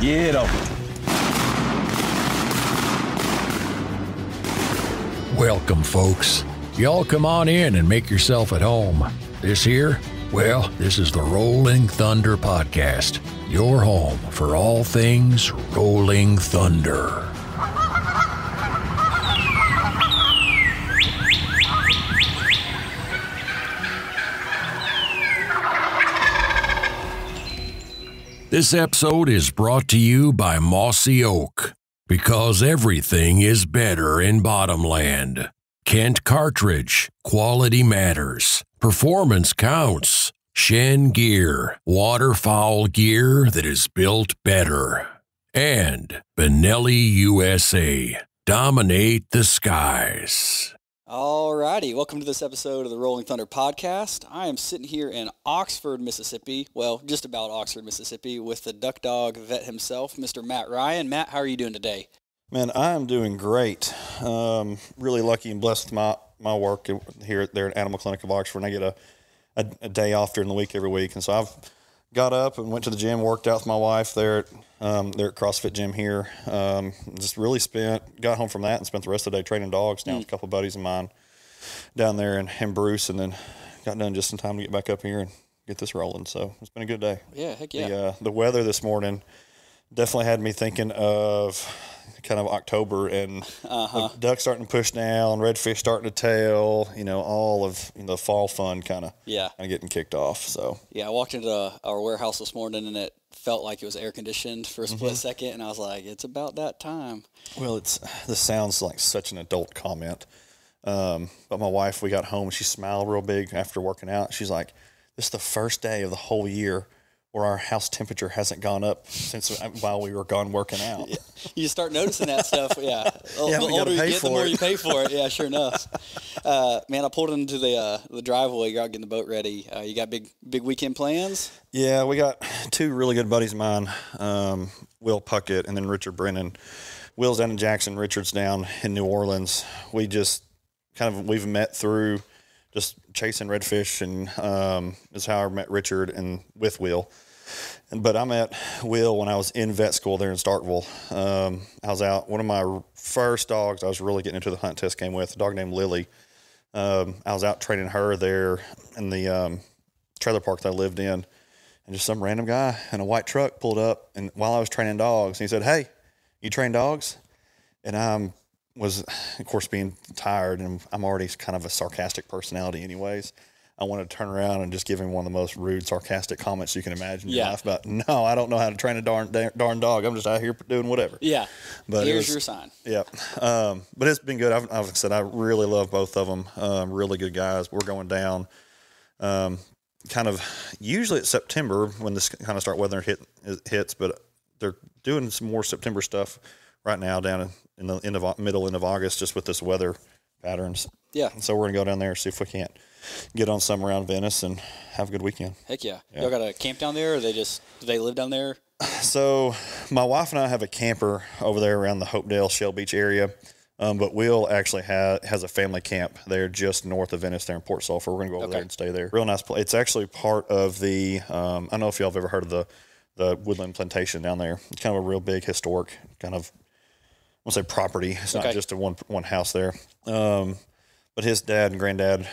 Get 'em. Welcome, folks. Y'all come on in and make yourself at home. This here, well, this is the Rolling Thunder Podcast, your home for all things Rolling Thunder. This episode is brought to you by Mossy Oak, because everything is better in Bottomland. Kent Cartridge, quality matters, performance counts. Shen Gear, waterfowl gear that is built better. And Benelli USA, dominate the skies. Alrighty, welcome to this episode of the Rolling Thunder Podcast. I am sitting here in Oxford, Mississippi, well, just about Oxford, Mississippi, with the Duck Dog vet himself, Mr. Matt Ryan. Matt, how are you doing today? Man, I am doing great. Really lucky and blessed with my work here there at Animal Clinic of Oxford. And I get a day off during the week every week. And so I've got up and went to the gym, worked out with my wife there at CrossFit Gym here. Just really got home from that and spent the rest of the day training dogs down with a couple of buddies of mine down there in Bruce, and then got done just in time to get back up here and get this rolling. So it's been a good day. Yeah, heck yeah. The weather this morning definitely had me thinking of kind of October and ducks starting to push down, redfish starting to tail, all of the fall fun kind of getting kicked off. So yeah, I walked into our warehouse this morning and it felt like it was air conditioned for a split second, and I was like, it's about that time. Well, this sounds like such an adult comment, but my wife, we got home, she smiled real big after working out. She's like, this is the first day of the whole year where our house temperature hasn't gone up since while we were gone working out. Yeah. You start noticing that stuff, yeah. The older you get, the more you pay for it. Yeah, sure enough. Man, I pulled into the driveway. You're out getting the boat ready. You got big weekend plans? Yeah, we got two really good buddies of mine, Will Puckett and then Richard Brennan. Will's down in Jackson, Richard's down in New Orleans. We've met through just chasing redfish, and is how I met Richard and with Will. But I met Will when I was in vet school there in Starkville. I was out, one of my first dogs I was really getting into the hunt test game with, a dog named Lily. I was out training her there in the trailer park that I lived in, and just some random guy in a white truck pulled up, and while I was training dogs, and he said, "Hey, you train dogs?" And I was, of course, being tired, and I'm already kind of a sarcastic personality anyways. I wanted to turn around and just give him one of the most rude, sarcastic comments you can imagine in your life about, no, I don't know how to train a darn dog. I'm just out here doing whatever. Yeah. But here's your sign. Yeah. But it's been good. Like I said, I really love both of them. Really good guys. We're going down kind of usually it's September when this kind of start weather hits, but they're doing some more September stuff right now down in the middle end of August, just with this weather patterns. Yeah. And so we're going to go down there and see if we can't get on some around Venice and have a good weekend. Heck yeah. Y'all got a camp down there, or do they live down there? So my wife and I have a camper over there around the Hopedale Shell Beach area. But Will actually has a family camp there just north of Venice there in Port Sulphur. We're going to go over there and stay there. Real nice place. It's actually part of the, I don't know if y'all have ever heard of the Woodland Plantation down there. It's kind of a real big historic kind of, I won't say property. It's not just a one house there. But his dad and granddad,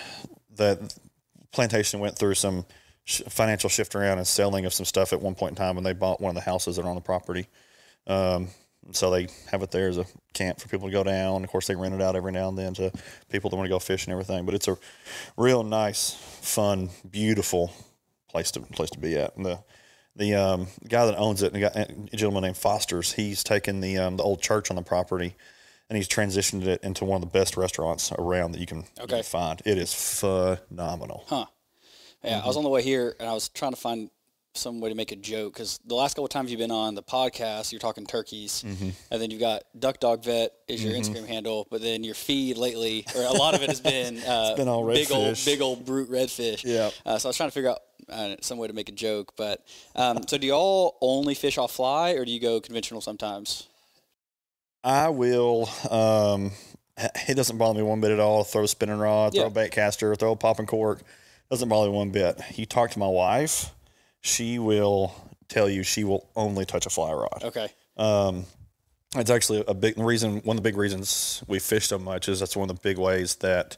that plantation went through some financial shift around and selling of some stuff at one point in time, and they bought one of the houses that are on the property. So they have it there as a camp for people to go down. Of course, they rent it out every now and then to people that want to go fish and everything. But it's a real nice, fun, beautiful place to be at. And the guy that owns it, a gentleman named Foster's, he's taken the old church on the property, and he's transitioned it into one of the best restaurants around that you can find. It is phenomenal. Huh. Yeah, I was on the way here, and I was trying to find some way to make a joke, because the last couple of times you've been on the podcast, you're talking turkeys, and then you've got Duck Dog Vet is your Instagram handle, but then your feed lately, or a lot of it has been, it's been all big old brute redfish. Yeah. So I was trying to figure out some way to make a joke, but so do y'all only fish off fly, or do you go conventional sometimes? I will. It doesn't bother me one bit at all. Throw a spinning rod, throw a bait caster, throw a popping cork. Doesn't bother me one bit. You talk to my wife, she will tell you she will only touch a fly rod. Okay. It's actually one of the big reasons we fish so much is that's one of the big ways that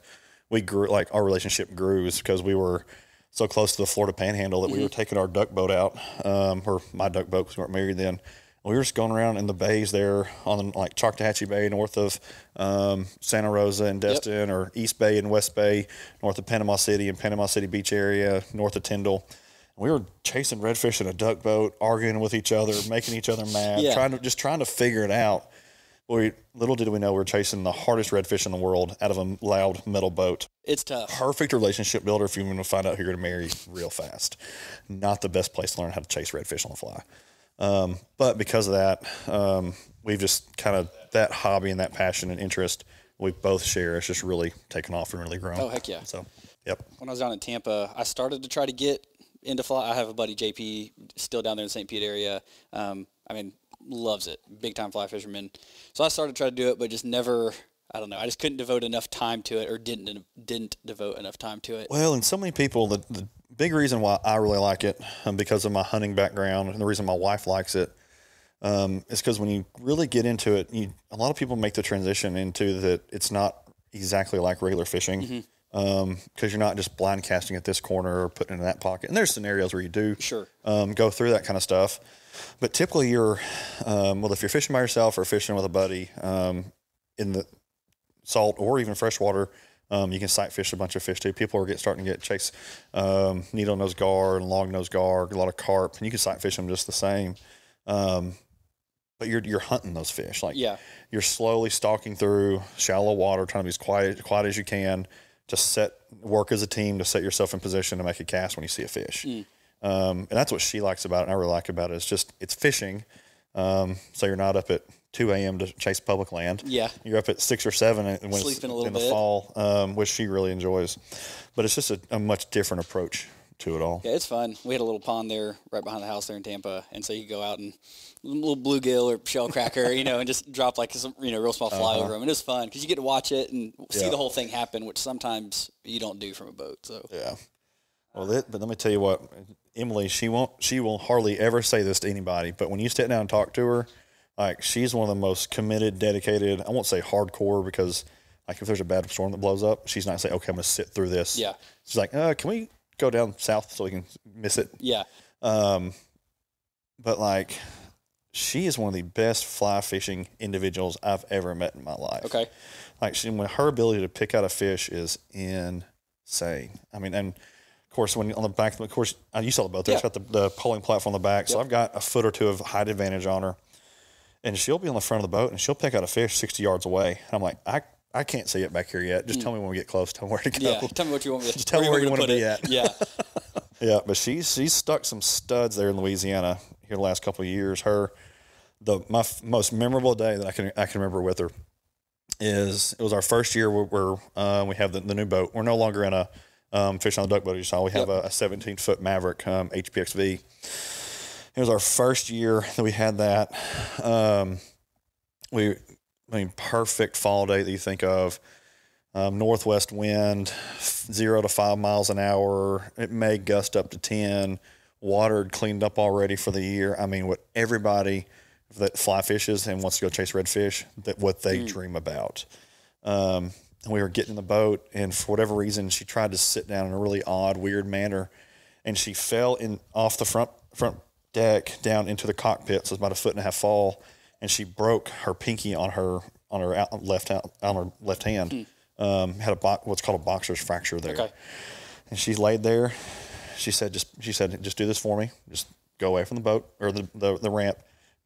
we grew, like our relationship grew, is because we were so close to the Florida Panhandle that we were taking our duck boat out, or my duck boat, because we weren't married then. We were just going around in the bays there on like Choctawhatchee Bay, north of Santa Rosa and Destin, or East Bay and West Bay, north of Panama City and Panama City Beach area, north of Tyndall. We were chasing redfish in a duck boat, arguing with each other, making each other mad, trying to figure it out. Little did we know we were chasing the hardest redfish in the world out of a loud metal boat. It's tough. Perfect relationship builder if you want to find out who you're going to marry real fast. Not the best place to learn how to chase redfish on the fly. But because of that, we've just kind of, that hobby and that passion and interest we both share, it's just really taken off and really grown. Oh, heck yeah. So, yep. When I was down in Tampa, I started to try to get into fly. I have a buddy, JP, still down there in the St. Pete area. Loves it. Big time fly fisherman. So I started to try to do it, but just never, I don't know. I just couldn't devote enough time to it, or didn't devote enough time to it. Well, and so many people, the big reason why I really like it, because of my hunting background, and the reason my wife likes it, is because when you really get into it, a lot of people make the transition into that it's not exactly like regular fishing. Because you're not just blind casting at this corner or putting it in that pocket. And there's scenarios where you do go through that kind of stuff. But typically you're, if you're fishing by yourself or fishing with a buddy in the salt or even freshwater, you can sight fish a bunch of fish too. People are starting to get chase needle nose gar and long nose gar, a lot of carp, and you can sight fish them just the same. But you're hunting those fish. You're slowly stalking through shallow water, trying to be as quiet as you can. To work as a team to set yourself in position to make a cast when you see a fish. And that's what she likes about it, and I really like about it. It's fishing. So you're not up at 2 a.m. to chase public land. Yeah. You're up at 6 or 7 when sleeping a little in bit the fall, which she really enjoys. But it's just a much different approach to it all. Yeah, it's fun. We had a little pond there right behind the house there in Tampa, and so you go out and a little bluegill or shell cracker, and just drop like some, real small fly over them. And it's fun because you get to watch it and see the whole thing happen, which sometimes you don't do from a boat. So yeah. Well, but let me tell you what, Emily, she will hardly ever say this to anybody, but when you sit down and talk to her, like, she's one of the most committed, dedicated, I won't say hardcore, because like if there's a bad storm that blows up, she's not saying, okay, I'm going to sit through this. Yeah. She's like, can we go down south so we can miss it? Yeah. But like, she is one of the best fly fishing individuals I've ever met in my life. Okay. Like, her ability to pick out a fish is insane. I mean, and of course, when on the back, of course, you saw the boat there. It's got the polling platform on the back. So I've got a foot or two of height advantage on her. And she'll be on the front of the boat and she'll pick out a fish 60 yards away. And I'm like, I can't see it back here yet. Just tell me when we get close. Tell me where to go. Yeah, tell me what you want me to. Just tell me where you want to be at. Yeah. Yeah, but she's stuck some studs there in Louisiana here the last couple of years. My most memorable day that I can remember with her is, it was our first year where we have the new boat. We're no longer in a fish on the duck boat, you saw. We have a 17-foot Maverick HPXV. It was our first year that we had that. Perfect fall day that you think of. Northwest wind, 0 to 5 miles an hour. It may gust up to 10. Water had cleaned up already for the year. I mean, what everybody that fly fishes and wants to go chase redfish, what they dream about. And we were getting in the boat, and for whatever reason, she tried to sit down in a really odd, weird manner, and she fell off the front deck down into the cockpit. So it was about a 1.5 foot fall, and she broke her pinky on her left hand. Had what's called a boxer's fracture there. Okay. And she laid there. She said, just do this for me. Just go away from the boat or the ramp,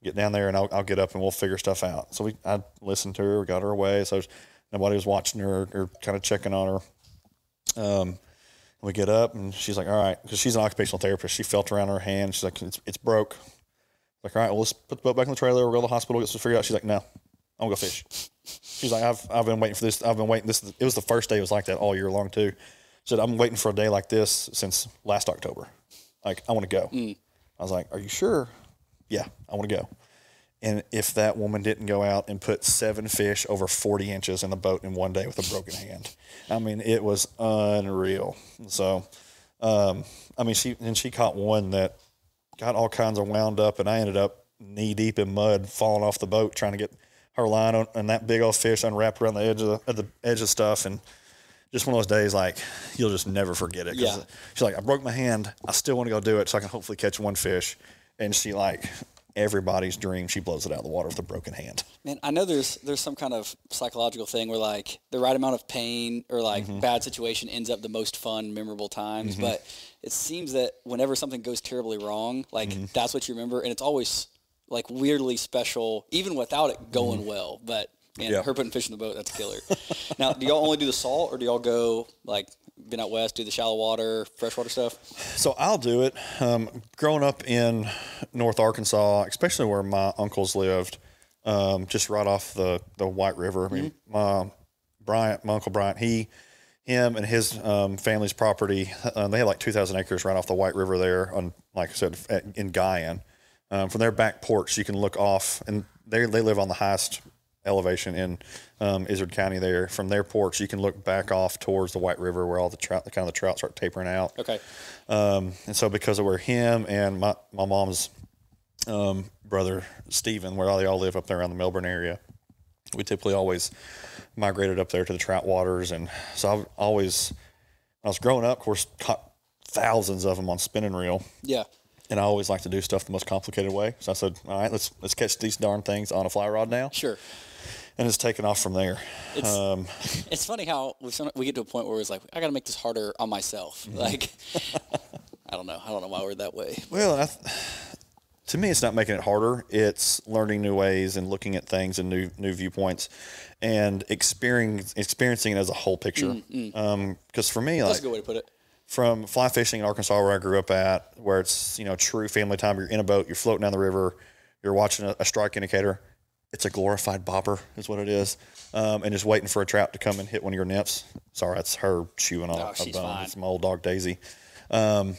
get down there, and I'll get up and we'll figure stuff out. So I listened to her, got her away. So nobody was watching her or kind of checking on her. We get up and she's like, all right, because she's an occupational therapist. She felt around her hand. She's like, it's broke. Like, all right, well, let's put the boat back in the trailer. We'll go to the hospital, get this figured out. She's like, no, I'm gonna go fish. She's like, I've been waiting for this. I've been waiting. It was the first day it was like that all year long too. She said, I'm waiting for a day like this since last October. Like, I want to go. I was like, are you sure? Yeah, I want to go. And if that woman didn't go out and put 7 fish over 40 inches in the boat in one day with a broken hand, I mean, it was unreal. So, she caught one that got all kinds of wound up, and I ended up knee deep in mud, falling off the boat, trying to get her line on, and that big old fish unwrapped around the edge of stuff. And just one of those days, like, you'll just never forget it. Yeah. She's like, I broke my hand. I still want to go do it so I can hopefully catch one fish. And she, like, everybody's dream, she blows it out of the water with a broken hand. Man, I know there's some kind of psychological thing where, like, the right amount of pain or, like, bad situation ends up the most fun, memorable times. But it seems that whenever something goes terribly wrong, like, that's what you remember. And it's always, like, weirdly special, even without it going well. But, man, her putting fish in the boat, that's a killer. Now, do y'all only do the salt, or do y'all go, like, been out west, do the shallow water, freshwater stuff? So I'll do it. Growing up in North Arkansas, especially where my uncles lived, just right off the White River. I mean, my uncle Bryant, him and his family's property, they had like 2,000 acres right off the White River there, on, like I said, in Guyan. From their back porch, you can look off, and they live on the highest elevation in Izard County there. From their porch, you can look back off towards the White River where all the trout start tapering out. Okay. And so because of where him and my mom's brother Stephen, where they all live up there around the Melbourne area, we typically always migrated up there to the trout waters. And so I've always, when I was growing up, of course, caught thousands of them on spinning reel. Yeah. And I always like to do stuff the most complicated way. So I said, all right, let's catch these darn things on a fly rod now. Sure. And it's taken off from there. It's funny how we get to a point where it's like, I got to make this harder on myself. Like, I don't know why we're that way. Well, to me, it's not making it harder. It's learning new ways and looking at things and new viewpoints, and experiencing it as a whole picture. Because for me, That's a good way to put it. From fly fishing in Arkansas, where I grew up at, where it's, true family time, you're in a boat, you're floating down the river, you're watching a strike indicator. It's a glorified bobber is what it is. And just waiting for a trout to come and hit one of your nymphs. Sorry, that's her chewing on a bone. Fine. It's my old dog Daisy. And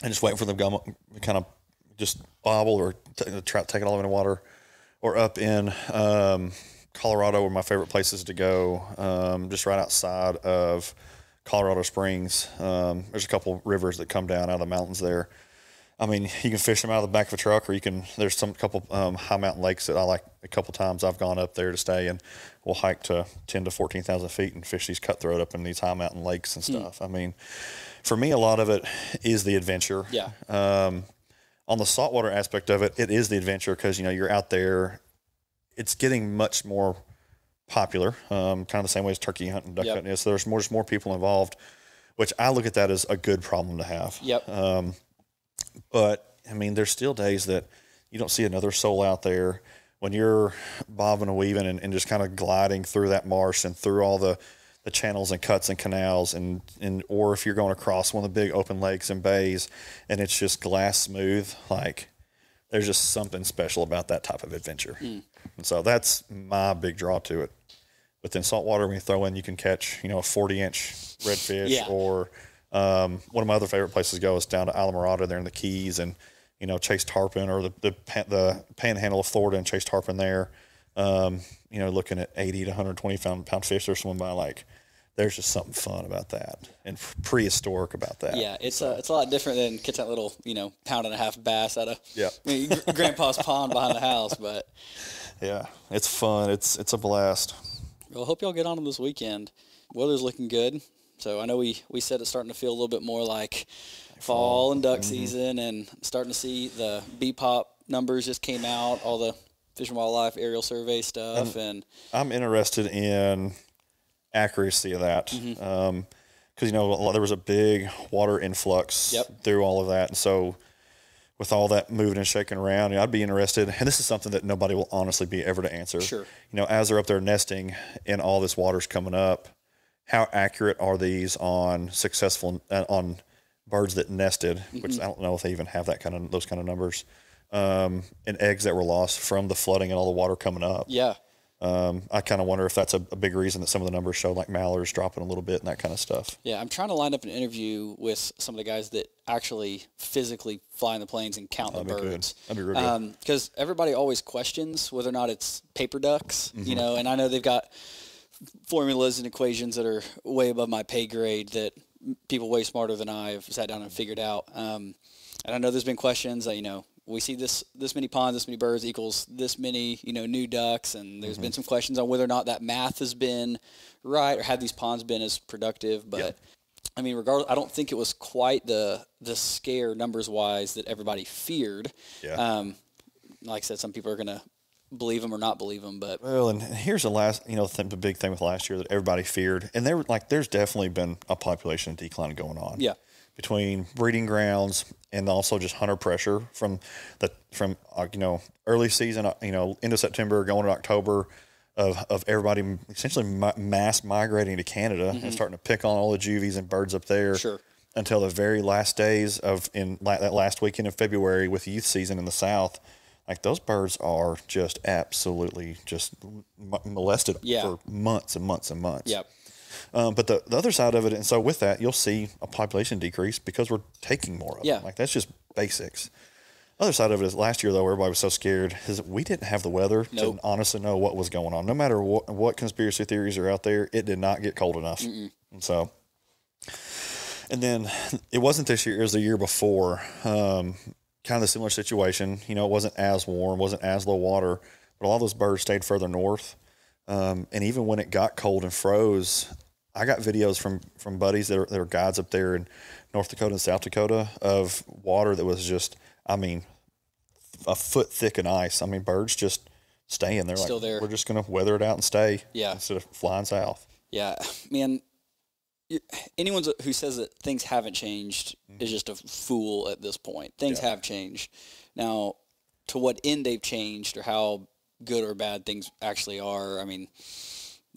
just waiting for them to kind of just bobble, or the trout take it all in the water. Or up in Colorado, where my favorite place is to go, just right outside of Colorado Springs. There's a couple rivers that come down out of the mountains there. I mean, you can fish them out of the back of a truck, or there's some couple high mountain lakes that I like. A couple times I've gone up there to stay, and we'll hike to 10 to 14,000 feet and fish these cutthroat up in these high mountain lakes and stuff. I mean, for me, a lot of it is the adventure. Yeah. On the saltwater aspect of it, it is the adventure, because, you're out there. It's getting much more popular, kind of the same way as turkey hunting, duck hunting is. So there's more people involved, which I look at that as a good problem to have. Yep. But I mean, there's still days that you don't see another soul out there when you're bobbing and weaving and just kind of gliding through that marsh and through all the channels and cuts and canals, and or if you're going across one of the big open lakes and bays and it's just glass smooth, like, there's just something special about that type of adventure. And so that's my big draw to it. But then saltwater, when you throw in, you can catch, a 40-inch redfish, or one of my other favorite places to go is down to Islamorada there in the Keys, and, chase tarpon, or the panhandle of Florida and chase tarpon there. Looking at 80 to 120 pound fish they're swimming by, like, there's just something fun about that and prehistoric about that. Yeah, it's a lot different than catching that little, pound-and-a-half bass out of Grandpa's pond behind the house. But yeah, it's fun. It's a blast. Well, I hope y'all get on them this weekend. Weather's looking good. So I know we said it's starting to feel a little bit more like fall and duck season, and starting to see the BPOP numbers just came out, all the Fish and Wildlife aerial survey stuff. And I'm interested in accuracy of that. Because, there was a big water influx through all of that. And so with all that moving and shaking around, I'd be interested. And this is something that nobody will honestly be ever to answer. Sure. As they're up there nesting and all this water's coming up, how accurate are these on on birds that nested, which I don't know if they even have those kind of numbers, and eggs that were lost from the flooding and all the water coming up. Yeah. I kind of wonder if that's a big reason that some of the numbers show, like mallards dropping a little bit and that kind of stuff. Yeah, I'm trying to line up an interview with some of the guys that actually physically fly in the planes and count the birds. That'd be real good. Because everybody always questions whether or not it's paper ducks, and I know they've got formulas and equations that are way above my pay grade that people way smarter than I have sat down and figured out. And I know there's been questions that, we see this many ponds, this many birds equals this many, new ducks. And there's been some questions on whether or not that math has been right or have these ponds been as productive. But I mean, regardless, I don't think it was quite the scare numbers wise that everybody feared. Yeah. Like I said, some people are going to believe them or not believe them, but and here's the big thing with last year that everybody feared. And there's definitely been a population decline going on. Yeah. Between breeding grounds and also just hunter pressure from early season, into September going to October of everybody essentially mass migrating to Canada and starting to pick on all the juvies and birds up there. Sure. Until the very last days that last weekend of February with youth season in the South. Like those birds are just absolutely just molested for months and months and months. Yep. But the other side of it, and so with that, you'll see a population decrease because we're taking more of them. Like that's just basics. Other side of it is last year, though, everybody was so scared is we didn't have the weather to honestly know what was going on. No matter what conspiracy theories are out there, it did not get cold enough. And so, and then it wasn't this year, it was the year before. Kind of a similar situation. It wasn't as warm, wasn't as low water, but a lot of those birds stayed further north. And even when it got cold and froze, I got videos from buddies that are guides up there in North Dakota and South Dakota of water that was just, a foot thick in ice. Birds just staying there. Still there. We're just going to weather it out and stay instead of flying south. Yeah, man. Anyone who says that things haven't changed is just a fool at this point. Things have changed. Now, to what end they've changed or how good or bad things actually are,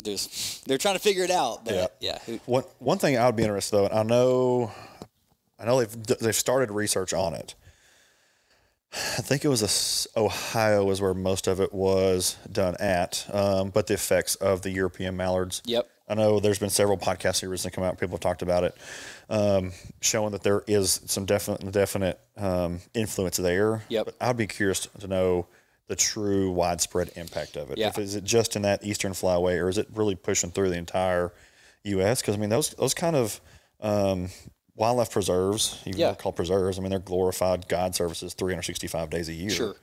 they're trying to figure it out. But One thing I'd be interested though, and I know they've started research on it. I think it was Ohio is where most of it was done at, but the effects of the European mallards. Yep. I know there's been several podcasts here recently come out. People have talked about it, showing that there is some definite influence there. Yep. But I'd be curious to know the true widespread impact of it. Yeah. Is it just in that eastern flyway, or is it really pushing through the entire U.S.? Because those kind of wildlife preserves, even though they're called preserves, they're glorified guide services 365 days a year. Sure.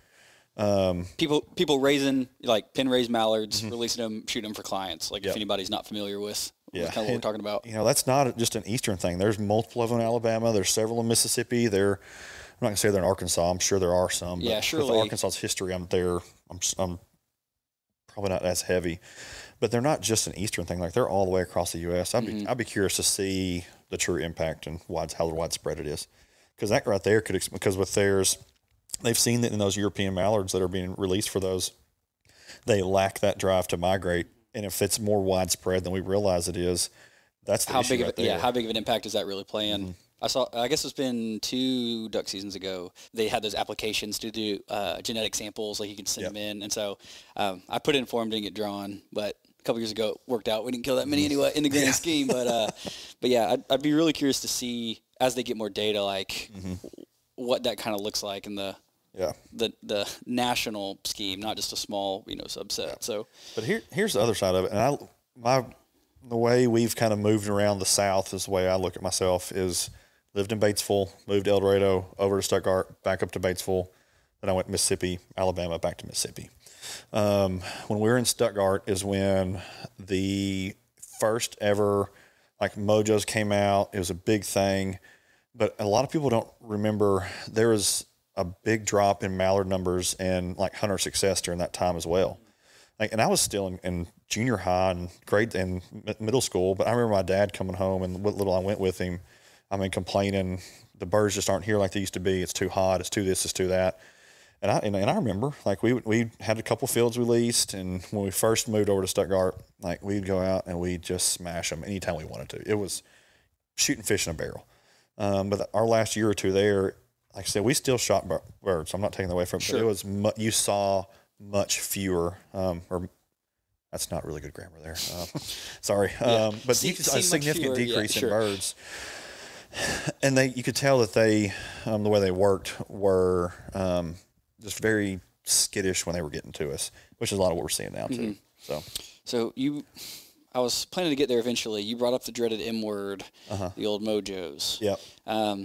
People raising pen raised mallards, releasing them, shooting them for clients. If anybody's not familiar with kind of what we're talking about. That's not just an eastern thing. There's multiple of them in Alabama. There's several in Mississippi. I'm not gonna say they're in Arkansas. I'm sure there are some. But surely. With Arkansas's history, I'm probably not as heavy. But they're not just an eastern thing. They're all the way across the U.S. I'd be curious to see the true impact and how widespread it is, because that right there they've seen that in those European mallards that are being released for those, they lack that drive to migrate. And if it's more widespread than we realize it is, that's the issue right there. Yeah, how big of an impact is that really playing? I guess it's been 2 duck seasons ago, they had those applications to do genetic samples, you could send them in. And so I put in for them, didn't get drawn, but a couple years ago it worked out. We didn't kill that many anyway in the grand scheme. But I'd be really curious to see as they get more data, what that kind of looks like in the national scheme, not just a small subset. Yeah. So, but here's the other side of it, and the way we've kind of moved around the South is the way I look at myself is lived in Batesville, moved to El Dorado, over to Stuttgart, back up to Batesville, then I went to Mississippi, Alabama, back to Mississippi. When we were in Stuttgart is when the first ever Mojos came out. It was a big thing, but a lot of people don't remember there was a big drop in mallard numbers and hunter success during that time as well. And I was still in junior high and grade and middle school, but I remember my dad coming home and what little I went with him, complaining the birds just aren't here like they used to be. It's too hot. It's too this. It's too that. And I remember we had a couple fields we leased, and when we first moved over to Stuttgart, we'd go out and we'd just smash them anytime we wanted to. It was shooting fish in a barrel. But our last year or two there, like I said, we still shot birds. I'm not taking that away from it. Sure. But it was you saw much fewer, or that's not really good grammar there. Sorry. But you could see a significant decrease in birds. And you could tell that they, the way they worked were just very skittish when they were getting to us, which is a lot of what we're seeing now too. So I was planning to get there eventually. You brought up the dreaded M word, the old Mojos. Yep.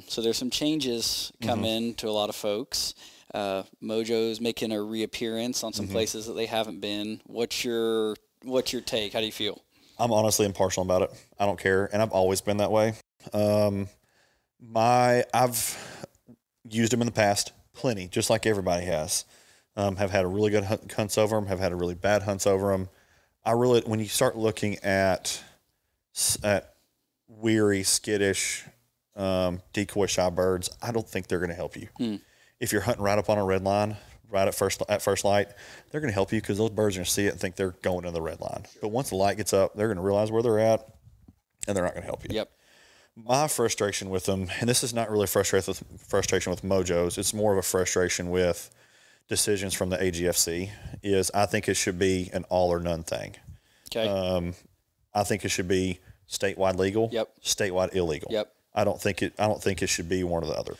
So there's some changes coming to a lot of folks. Mojos making a reappearance on some places that they haven't been. What's your take? How do you feel? I'm honestly impartial about it. I don't care, and I've always been that way. I've used them in the past, plenty, just like everybody has. Have had a really good hunts over them, have had a really bad hunts over them. When you start looking at weary, skittish, decoy shy birds, I don't think they're going to help you. If you're hunting right up on a red line, right at first light, they're going to help you because those birds are going to see it and think they're going to the red line. But once the light gets up, they're going to realize where they're at, and they're not going to help you. Yep. My frustration with them, and this is not really frustration with Mojos, it's more of a frustration with decisions from the AGFC, is I think it should be an all or none thing. Okay. I think it should be statewide legal, statewide illegal. Yep. I don't think it should be one or the other.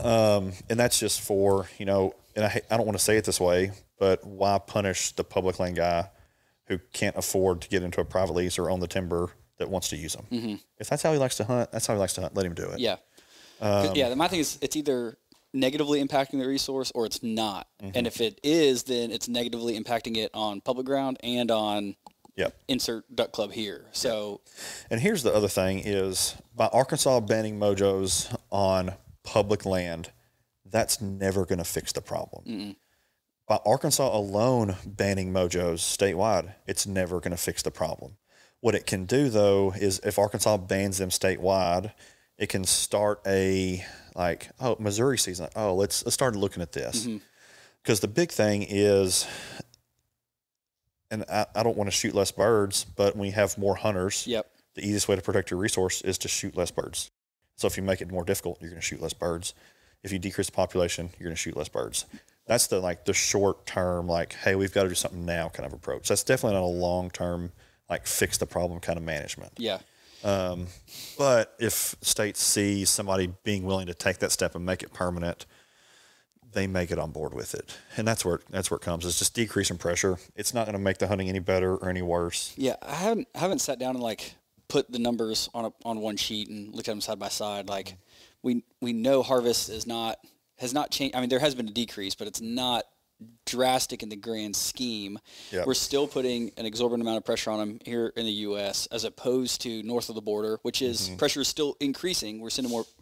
And that's just for, and I don't want to say it this way, but why punish the public land guy who can't afford to get into a private lease or own the timber that wants to use them? If that's how he likes to hunt, that's how he likes to hunt. Let him do it. Yeah. My thing is it's either negatively impacting the resource or it's not. And if it is, then it's negatively impacting it on public ground and on insert duck club here. So, and here's the other thing is by Arkansas banning Mojos on public land, that's never going to fix the problem. By Arkansas alone banning Mojos statewide, it's never going to fix the problem. What it can do though is if Arkansas bans them statewide, it can start Missouri season. Oh, let's start looking at this. Because the big thing is, and I don't want to shoot less birds, but when you have more hunters, the easiest way to protect your resource is to shoot less birds. So if you make it more difficult, you're going to shoot less birds. If you decrease the population, you're going to shoot less birds. That's the short term, hey, we've got to do something now kind of approach. That's definitely not a long term, fix the problem kind of management. Yeah. But if states see somebody being willing to take that step and make it permanent, they may get on board with it. And that's where it comes. It's just decreasing pressure. It's not going to make the hunting any better or any worse. Yeah. I haven't sat down and put the numbers on one sheet and looked at them side by side. We know harvest has not changed. I mean, there has been a decrease, but it's not drastic in the grand scheme. We're still putting an exorbitant amount of pressure on them here in the U.S. as opposed to north of the border, which is pressure is still increasing. We're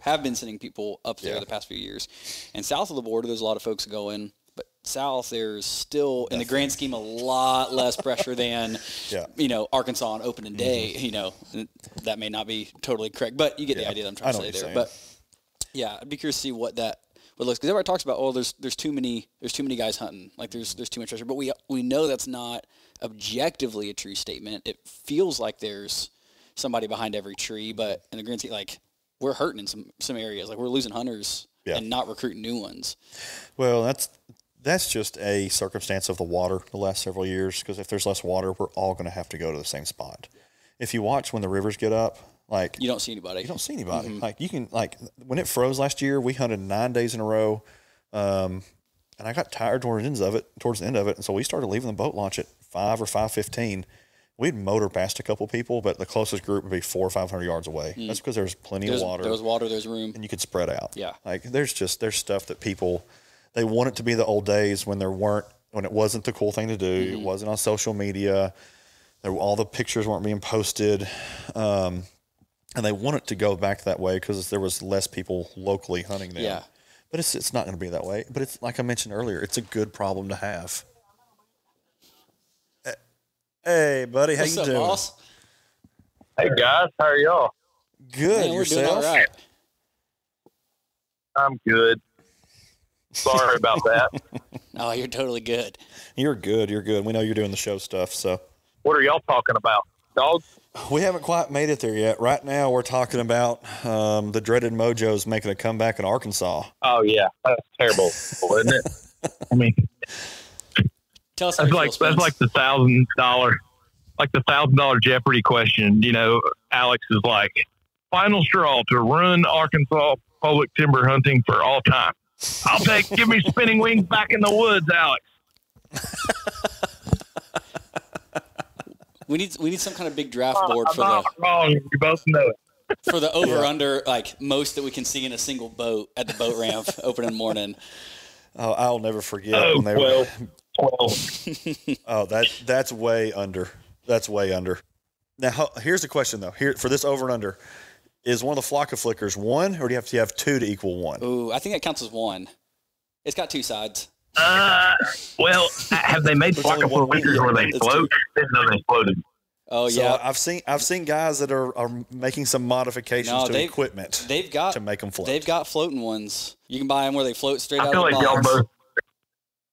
have been sending people up there the past few years, and south of the border, there's a lot of folks going, but south there's still in the grand scheme a lot less pressure than Arkansas on opening day. That may not be totally correct, but you get the idea that I'm trying to say there. But I'd be curious to see what that. But looks, because everybody talks about, there's too many guys hunting, there's too much pressure. But we know that's not objectively a true statement. It feels like there's somebody behind every tree, but in the grand scheme, we're hurting in some areas, we're losing hunters and not recruiting new ones. Well, that's just a circumstance of the water the last several years. Because if there's less water, we're all going to have to go to the same spot. If you watch when the rivers get up. You don't see anybody. You can when it froze last year, we hunted 9 days in a row, and I got tired towards the end of it, and so we started leaving the boat launch at 5 or 5:15. We'd motor past a couple people, but the closest group would be 400 or 500 yards away. That's because there's plenty of water. There's water. There's room, and you could spread out. Yeah, there's stuff that people they want it to be the old days when it wasn't the cool thing to do. It wasn't on social media. All the pictures weren't being posted. And they want it to go back that way because there was less people locally hunting them. Yeah. But it's not going to be that way. But it's like I mentioned earlier, it's a good problem to have. Hey, buddy, how you doing? Boss? Hey, guys, how are y'all? Good. Man, yourself? We're doing all right. I'm good. Sorry about that. Oh, you're totally good. You're good. We know you're doing the show stuff. So, what are y'all talking about? Dogs? We haven't quite made it there yet. Right now, we're talking about the dreaded Mojos making a comeback in Arkansas. Oh yeah, that's terrible, isn't it? I mean, tell us. That's like the $1,000 Jeopardy question. Alex is like, final straw to ruin Arkansas public timber hunting for all time. Give me spinning wings back in the woods, Alex. We need some kind of big draft board I'm not wrong. You both know it. for the over under, like most that we can see in a single boat at the boat ramp open in the morning. Oh, I'll never forget when they 12. Oh, that's way under. That's way under. Now, here's the question though. Here for this over and under, is one of the flock of flickers one, or do you have to have two to equal one? Ooh, I think that counts as one. It's got two sides. Well, have they made flock of flickers where they float? I didn't know they floated. Oh So yeah, I've seen guys that are making some modifications to equipment to make them float. They've got floating ones. You can buy them where they float straight out I feel of the like box.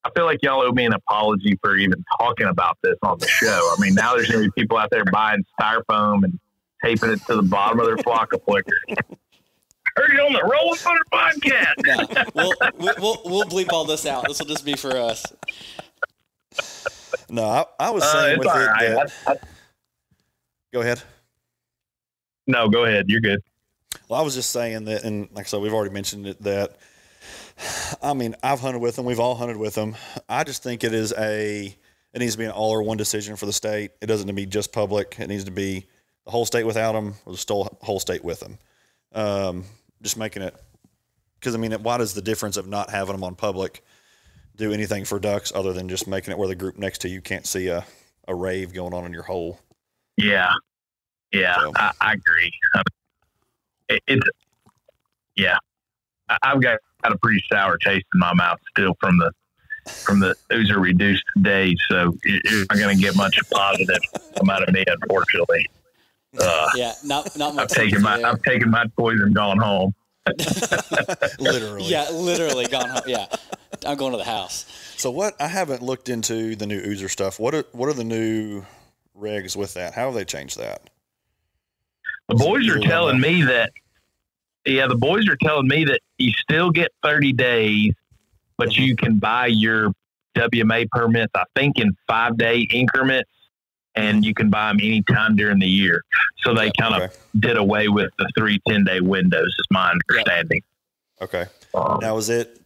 I feel like y'all owe me an apology for even talking about this on the show. I mean, now there's going to be people out there buying styrofoam and taping it to the bottom of their flock of flickers. Heard it on the Rolling Thunder podcast. No, we'll bleep all this out. This will just be for us. No, I was saying with it right. that. Go ahead. No, go ahead. You're good. Well, I was just saying that, and like I said, we've already mentioned it, that, I mean, I've hunted with them. We've all hunted with them. I just think it needs to be an all or one decision for the state. It doesn't need to be just public. It needs to be the whole state without them or the whole state with them. Just making it, because I mean, why does the difference of not having them on public do anything for ducks other than just making it where the group next to you can't see a rave going on in your hole? Yeah. So. I agree. I've got a pretty sour taste in my mouth still from the Oozer reduced days, so you're not going to get much positive come out of me, unfortunately. Not much. I've taken my toys and gone home. Literally. Yeah, literally gone home. Yeah, I'm going to the house. So I haven't looked into the new Oozer stuff. What are the new regs with that? How have they changed that? The boys are telling me that you still get 30 days, but you can buy your WMA permits, I think, in 5-day increments, and you can buy them anytime during the year. So they kind of did away with the 3 10-day windows, is my understanding. Okay. Now, in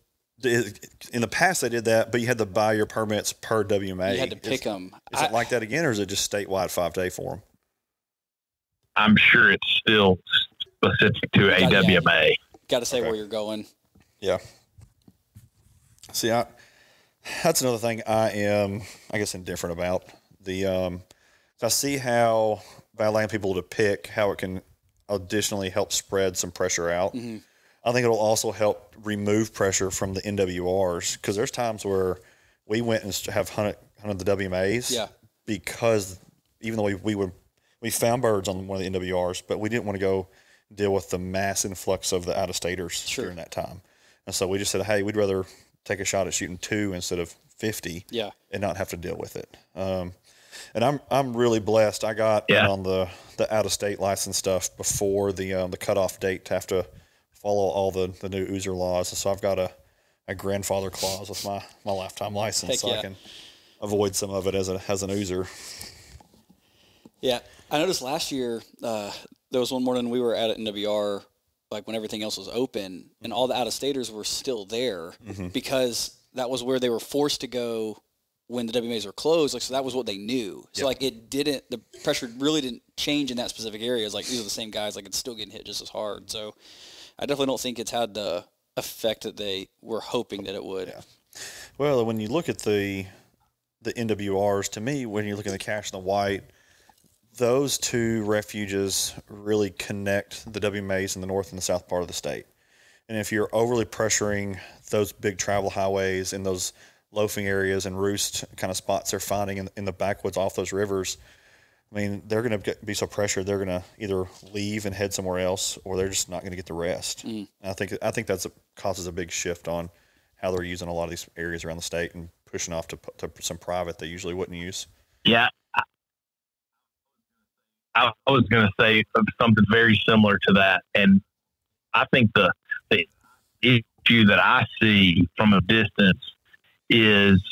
the past they did that, but you had to buy your permits per WMA. You had to pick them. Is it like that again, or is it just statewide 5-day for them? I'm sure it's still specific to AWMA. Got to say where you're going. Yeah. See, that's another thing I am, I guess, indifferent about. I see how by allowing people to pick, how it can additionally help spread some pressure out. Mm-hmm. I think it'll also help remove pressure from the NWRs, because there's times where we went and have hunted the WMAs because even though we found birds on one of the NWRs, but we didn't want to go deal with the mass influx of the out-of-staters during that time. And so we just said, hey, we'd rather take a shot at shooting 2 instead of 50 and not have to deal with it. And I'm really blessed. I got in on the out-of-state license stuff before the cutoff date to have to follow all the new Oozer laws. And so I've got a grandfather clause with my lifetime license, I can avoid some of it as an Oozer. Yeah, I noticed last year there was one morning we were at NWR, like when everything else was open, and all the out-of-staters were still there because that was where they were forced to go when the WMAs were closed. Like, so that was what they knew. So like the pressure really didn't change in that specific area. It's like these are the same guys. Like it's still getting hit just as hard. So I definitely don't think it's had the effect that they were hoping that it would. Yeah. Well, when you look at the NWRs, to me, when you look at the Cache and the White, those two refuges really connect the WMAs in the north and the south part of the state. And if you're overly pressuring those big travel highways in those loafing areas and roost kind of spots they're finding in the backwoods off those rivers, I mean, they're going to be so pressured they're going to either leave and head somewhere else, or they're just not going to get the rest. And I think that's causes a big shift on how they're using a lot of these areas around the state and pushing off to some private they usually wouldn't use. Yeah. I was going to say something very similar to that. And I think the issue that I see from a distance is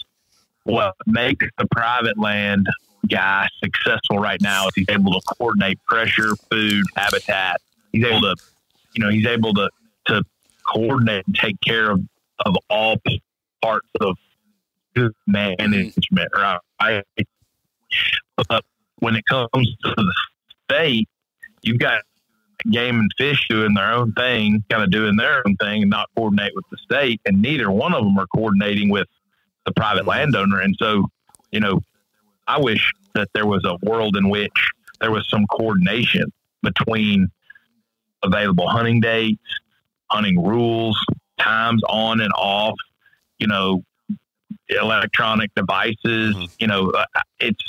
what makes the private land guy successful right now is he's able to coordinate pressure, food, habitat. He's able to coordinate and take care of all parts of management, right? But when it comes to the state, you've got Game and Fish doing their own thing, kind of doing their own thing and not coordinate with the state. And neither one of them are coordinating with the private landowner. And so, you know, I wish that there was a world in which there was some coordination between available hunting dates, hunting rules, times on and off, you know, electronic devices. You know, it's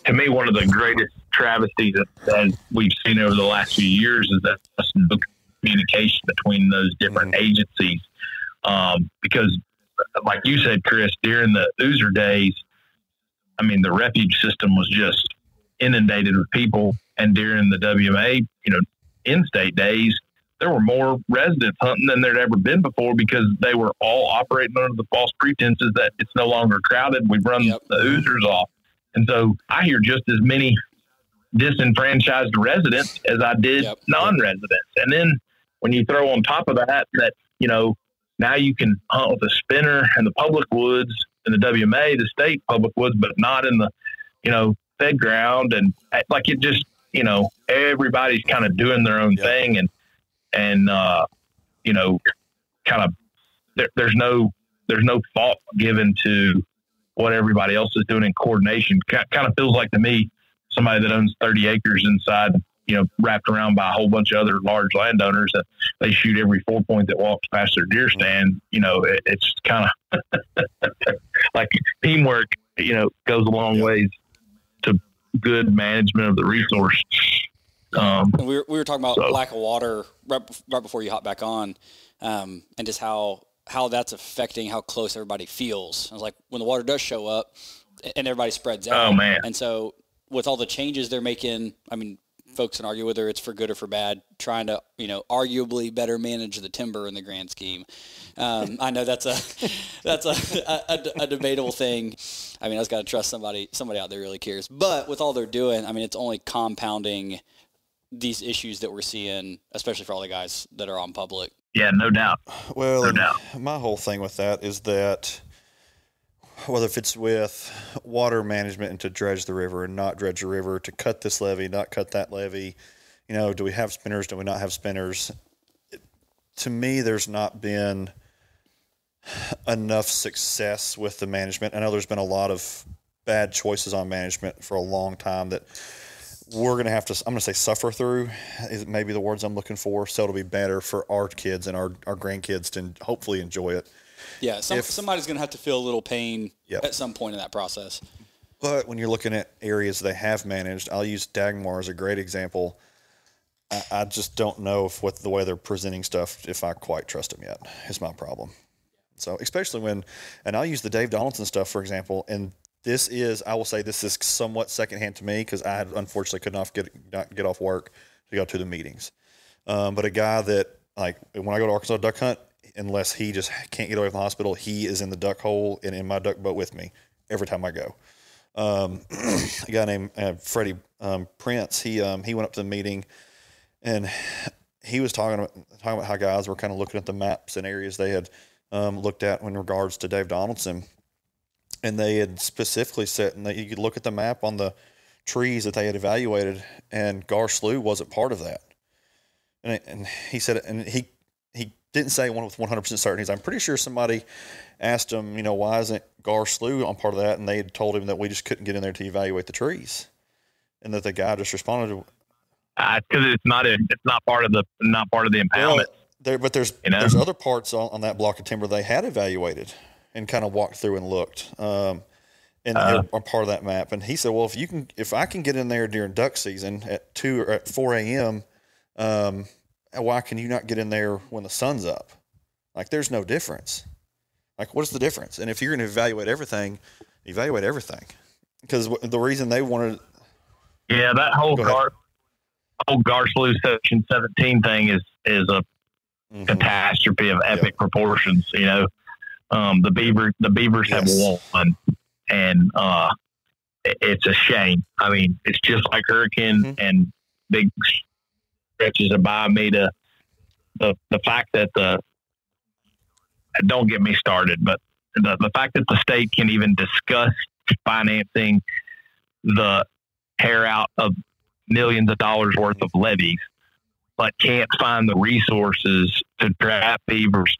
to me, one of the greatest travesties that we've seen over the last few years is that there's no communication between those different agencies. Because like you said, Chris, during the Oozer days, I mean, the refuge system was just inundated with people. And during the WMA, you know, in-state days, there were more residents hunting than there'd ever been before because they were all operating under the false pretenses that it's no longer crowded. We've run the Oozers off. And so I hear just as many disenfranchised residents as I did non-residents. And then when you throw on top of that, you know, now you can hunt with a spinner in the public woods, in the WMA, the state public woods, but not in the, you know, fed ground. And like it just, you know, everybody's kind of doing their own thing. And you know, kind of there's no thought given to what everybody else is doing in coordination. Kind of feels like to me, somebody that owns 30 acres inside, you know, wrapped around by a whole bunch of other large landowners that they shoot every 4 point that walks past their deer stand. You know, it's kind of like teamwork, you know, goes a long ways to good management of the resource. We were talking about lack of water right before you hop back on, and just how that's affecting how close everybody feels. I was like, when the water does show up and everybody spreads out. Oh, man. And so with all the changes they're making, I mean, folks can argue whether it's for good or for bad, trying to, you know, arguably better manage the timber in the grand scheme. I know that's a debatable thing. I mean, I just got to trust somebody out there really cares. But with all they're doing, I mean, it's only compounding these issues that we're seeing, especially for all the guys that are on public. Yeah, no doubt. Well, no doubt. My whole thing with that is that whether if it's with water management and to dredge the river and not dredge the river, to cut this levee, not cut that levee, you know, do we have spinners? Do we not have spinners? To me, there's not been enough success with the management. I know there's been a lot of bad choices on management for a long time that we're going to have to, I'm going to say suffer through is maybe the words I'm looking for. So it'll be better for our kids and our grandkids to hopefully enjoy it. Yeah. Somebody's going to have to feel a little pain at some point in that process. But when you're looking at areas they have managed, I'll use Dagmar as a great example. I just don't know if with the way they're presenting stuff, if I quite trust them yet is my problem. So especially and I'll use the Dave Donaldson stuff, for example, and I will say this is somewhat secondhand to me because I unfortunately could not get off work to go to the meetings. But a guy that, like, when I go to Arkansas duck hunt, unless he just can't get away from the hospital, he is in the duck hole and in my duck boat with me every time I go. A guy named Freddie Prince, he went up to the meeting and he was talking about how guys were kind of looking at the maps and areas they had looked at in regards to Dave Donaldson. And they had specifically said, and you could look at the map on the trees that they had evaluated, and Gar Slough wasn't part of that. And he said, and he didn't say one with 100% certainty. I'm pretty sure somebody asked him, you know, why isn't Gar Slough on part of that? And they had told him that we just couldn't get in there to evaluate the trees, and that the guy just responded to, because it's not part of the impoundment. Well, there's other parts on that block of timber they had evaluated and kind of walked through and looked, and they're part of that map. And he said, well, if I can get in there during duck season at 2 or at 4 a.m., why can you not get in there when the sun's up? Like, there's no difference. Like, what is the difference? And if you're going to evaluate everything. Because the reason they wanted. Yeah, that whole Gar Slough Section 17 thing is a catastrophe of epic proportions, you know. The Beavers have won, and it's a shame. I mean, it's just like hurricane and big stretches of by me to the fact that don't get me started, but the fact that the state can even discuss financing the tear out of millions of dollars worth of levees, but can't find the resources to trap beavers,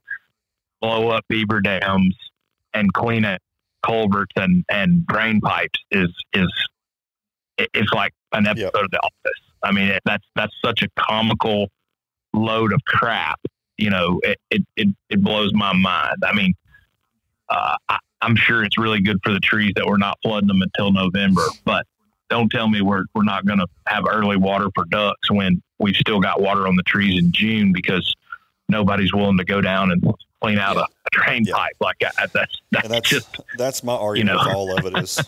blow up beaver dams, and clean out culverts and drain pipes it's like an episode of The Office. I mean, that's such a comical load of crap. You know, it blows my mind. I mean, I'm sure it's really good for the trees that we're not flooding them until November, but don't tell me we're not going to have early water for ducks when we've still got water on the trees in June because nobody's willing to go down and clean out a drain pipe like that. That's my argument with all of it is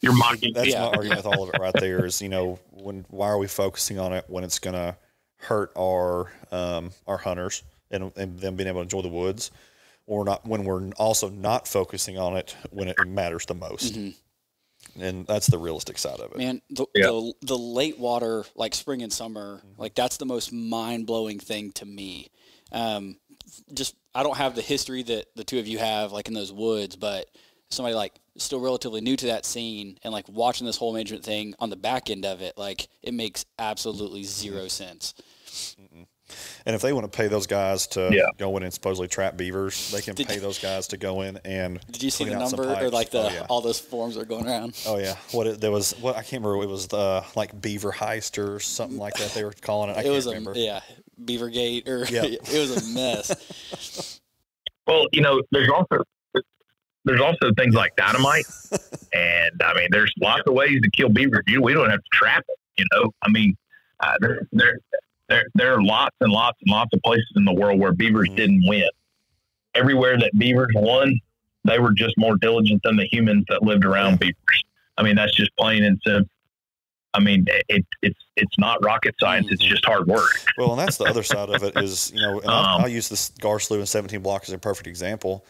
you're mocking. That's my argument with all of it right there is, why are we focusing on it when it's going to hurt our hunters and them being able to enjoy the woods, or not when we're also not focusing on it when it matters the most. Mm-hmm. And that's the realistic side of it. Man, the late water, like spring and summer, like that's the most mind-blowing thing to me. I don't have the history that the two of you have, like in those woods, but somebody like still relatively new to that scene and like watching this whole management thing on the back end of it, like it makes absolutely zero sense. Mm-mm. And if they want to pay those guys to go in and supposedly trap beavers, they can pay those guys to go in and did you see the number or like all those forms are going around? Oh yeah. I can't remember. It was like Beaver Heist or something like that. They were calling it. I can't remember. Beavergate or it was a mess. Well, there's also things like dynamite, and I mean, there's lots of ways to kill beavers. We don't have to trap them. I mean, there are lots and lots and lots of places in the world where beavers didn't win. Everywhere that beavers won, they were just more diligent than the humans that lived around beavers. I mean, that's just plain and simple. I mean, it's not rocket science. It's just hard work. Well, and that's the other side of it is, and I'll use this Gar Slough and 17 block as a perfect example.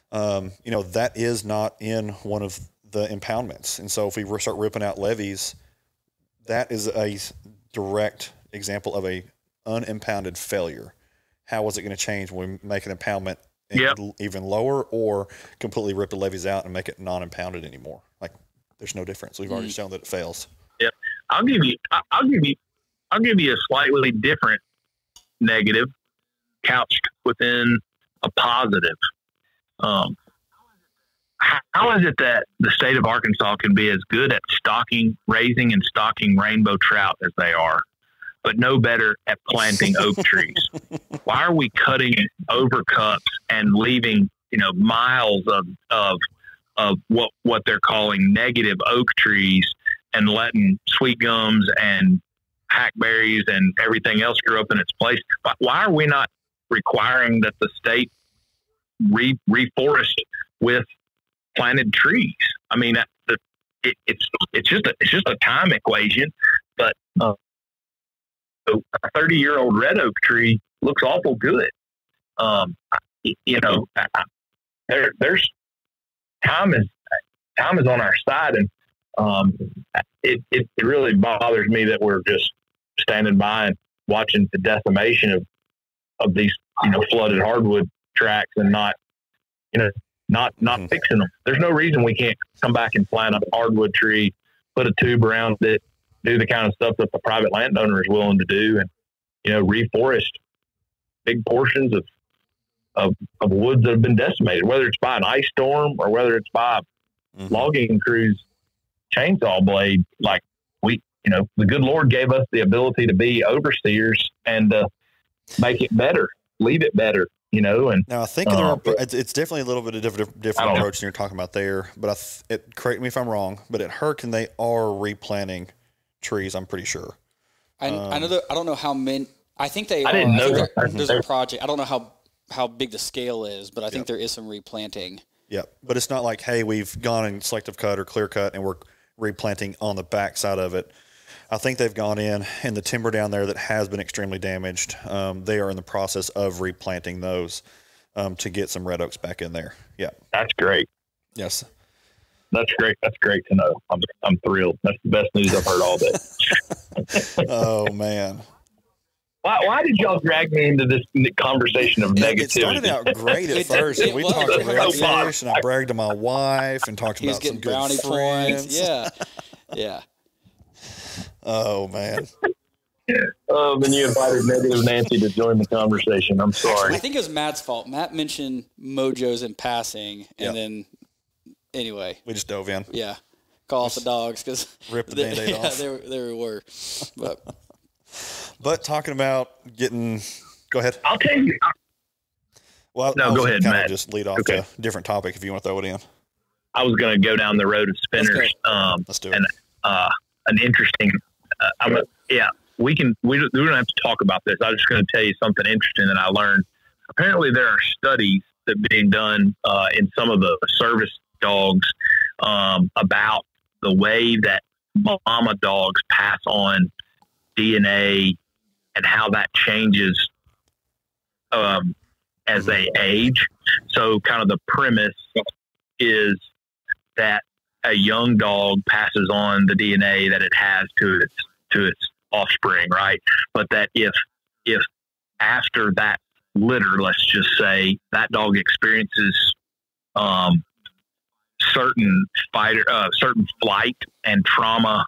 That is not in one of the impoundments. And so if we start ripping out levees, that is a direct example of a unimpounded failure. How is it going to change when we make an impoundment even lower or completely rip the levees out and make it non-impounded anymore? Like there's no difference. We've already shown that it fails. Yeah. I'll give you a slightly different negative couched within a positive. How is it that the state of Arkansas can be as good at raising and stocking rainbow trout as they are, but no better at planting oak trees? Why are we cutting overcuts and leaving, miles of what they're calling negative oak trees and letting sweet gums and hackberries and everything else grow up in its place? Why are we not requiring that the state reforest with planted trees? I mean, it's just a time equation, but a 30-year-old red oak tree looks awful good. There's time is on our side, and it really bothers me that we're just standing by and watching the decimation of these flooded hardwood tracks and not fixing them. There's no reason we can't come back and plant a hardwood tree, put a tube around it, do the kind of stuff that the private landowner is willing to do, and reforest big portions of woods that have been decimated, whether it's by an ice storm or whether it's by logging crews chainsaw blade. Like the good Lord gave us the ability to be overseers and make it better, leave it better. And now I think it's definitely a little bit of different approach than you're talking about there. But correct me if I'm wrong, but at Hurricane they are replanting trees. I'm pretty sure. I know that. I don't know how many. I think they. I didn't know that. There's a project. I don't know how big the scale is, but I think there is some replanting. Yeah, but it's not like, hey, we've gone and selective cut or clear cut and we're replanting on the back side of it. I think they've gone in, and the timber down there that has been extremely damaged, they are in the process of replanting those to get some red oaks back in there. Yeah. That's great. Yes. That's great. That's great to know. I'm thrilled. That's the best news I've heard all day. Oh, man. Why did y'all drag me into this conversation of negativity? It started out great at first. We talked redfish, and I bragged to my wife and talked about some good brownie friends. Points. Yeah. Yeah. Oh, man. Oh, then you invited Negative Nancy to join the conversation. I'm sorry. I think it was Matt's fault. Matt mentioned Mojos in passing, and then anyway, we just dove in. Yeah, call off the dogs because rip the Band-Aid off. There we were. But talking about getting, go ahead. I'll tell you. Well, no, go ahead, Matt. Just lead off to a different topic if you want to throw it in. I was going to go down the road of spinners. Let's do it. And an interesting. We don't have to talk about this. I'm just going to tell you something interesting that I learned. Apparently, there are studies that are being done in some of the service dogs about the way that mama dogs pass on DNA and how that changes as they age. So kind of the premise is that a young dog passes on the DNA that it has to its offspring, right? But that if after that litter, let's just say, that dog experiences certain flight and trauma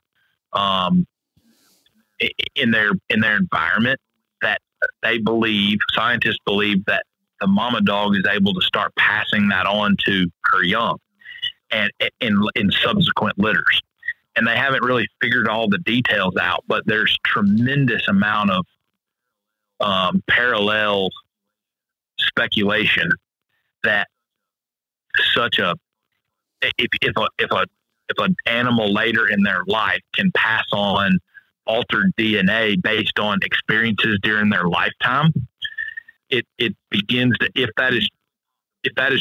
in their environment, that scientists believe that the mama dog is able to start passing that on to her young and in subsequent litters. And they haven't really figured all the details out, but there's tremendous amount of parallel speculation that if an animal later in their life can pass on altered DNA based on experiences during their lifetime, it begins to, if that is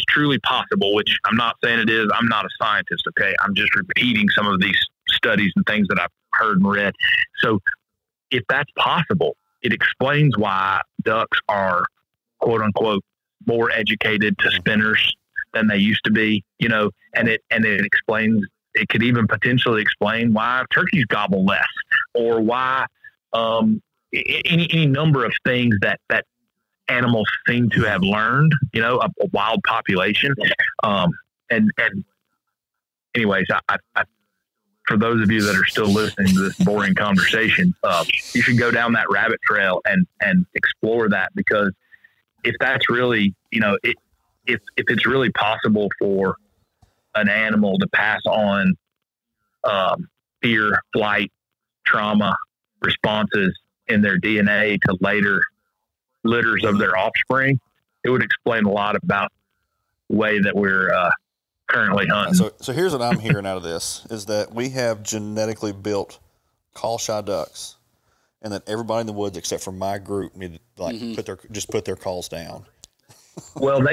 truly possible, which I'm not saying it is, I'm not a scientist, okay? I'm just repeating some of these studies and things that I've heard and read. So if that's possible, it explains why ducks are, quote unquote, more educated to spinners than they used to be, and it explains, it could even potentially explain why turkeys gobble less, or why any number of things that animals seem to have learned, a wild population. And anyways, I for those of you that are still listening to this boring conversation, you should go down that rabbit trail and explore that, because if that's really, if it's really possible for an animal to pass on fear, flight, trauma responses in their DNA to later litters of their offspring, it would explain a lot about the way that we're currently hunting. So here's what I'm hearing out of this, is that we have genetically built call shy ducks, and that everybody in the woods except for my group need to put their calls down. Well,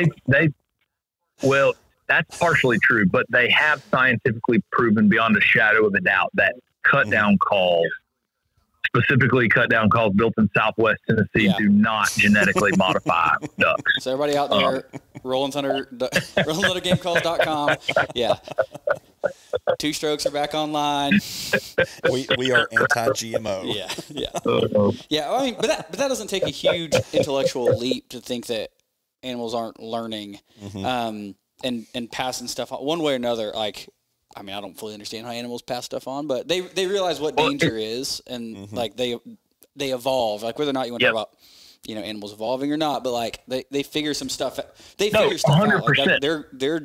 well, that's partially true, but they have scientifically proven beyond a shadow of a doubt that cut down calls, specifically cut down calls built in Southwest Tennessee, do not genetically modify ducks. So everybody out there, RollingThunderGameCalls.com. Yeah. Two Strokes are back online. We are anti-GMO. Yeah. I mean, but that doesn't take a huge intellectual leap to think that animals aren't learning and passing stuff on one way or another. Like, I mean, I don't fully understand how animals pass stuff on, but they realize what danger is, and like they evolve. Like, whether or not you want to talk about animals evolving or not, but like they figure some stuff. They figure stuff 100%. Out. Like their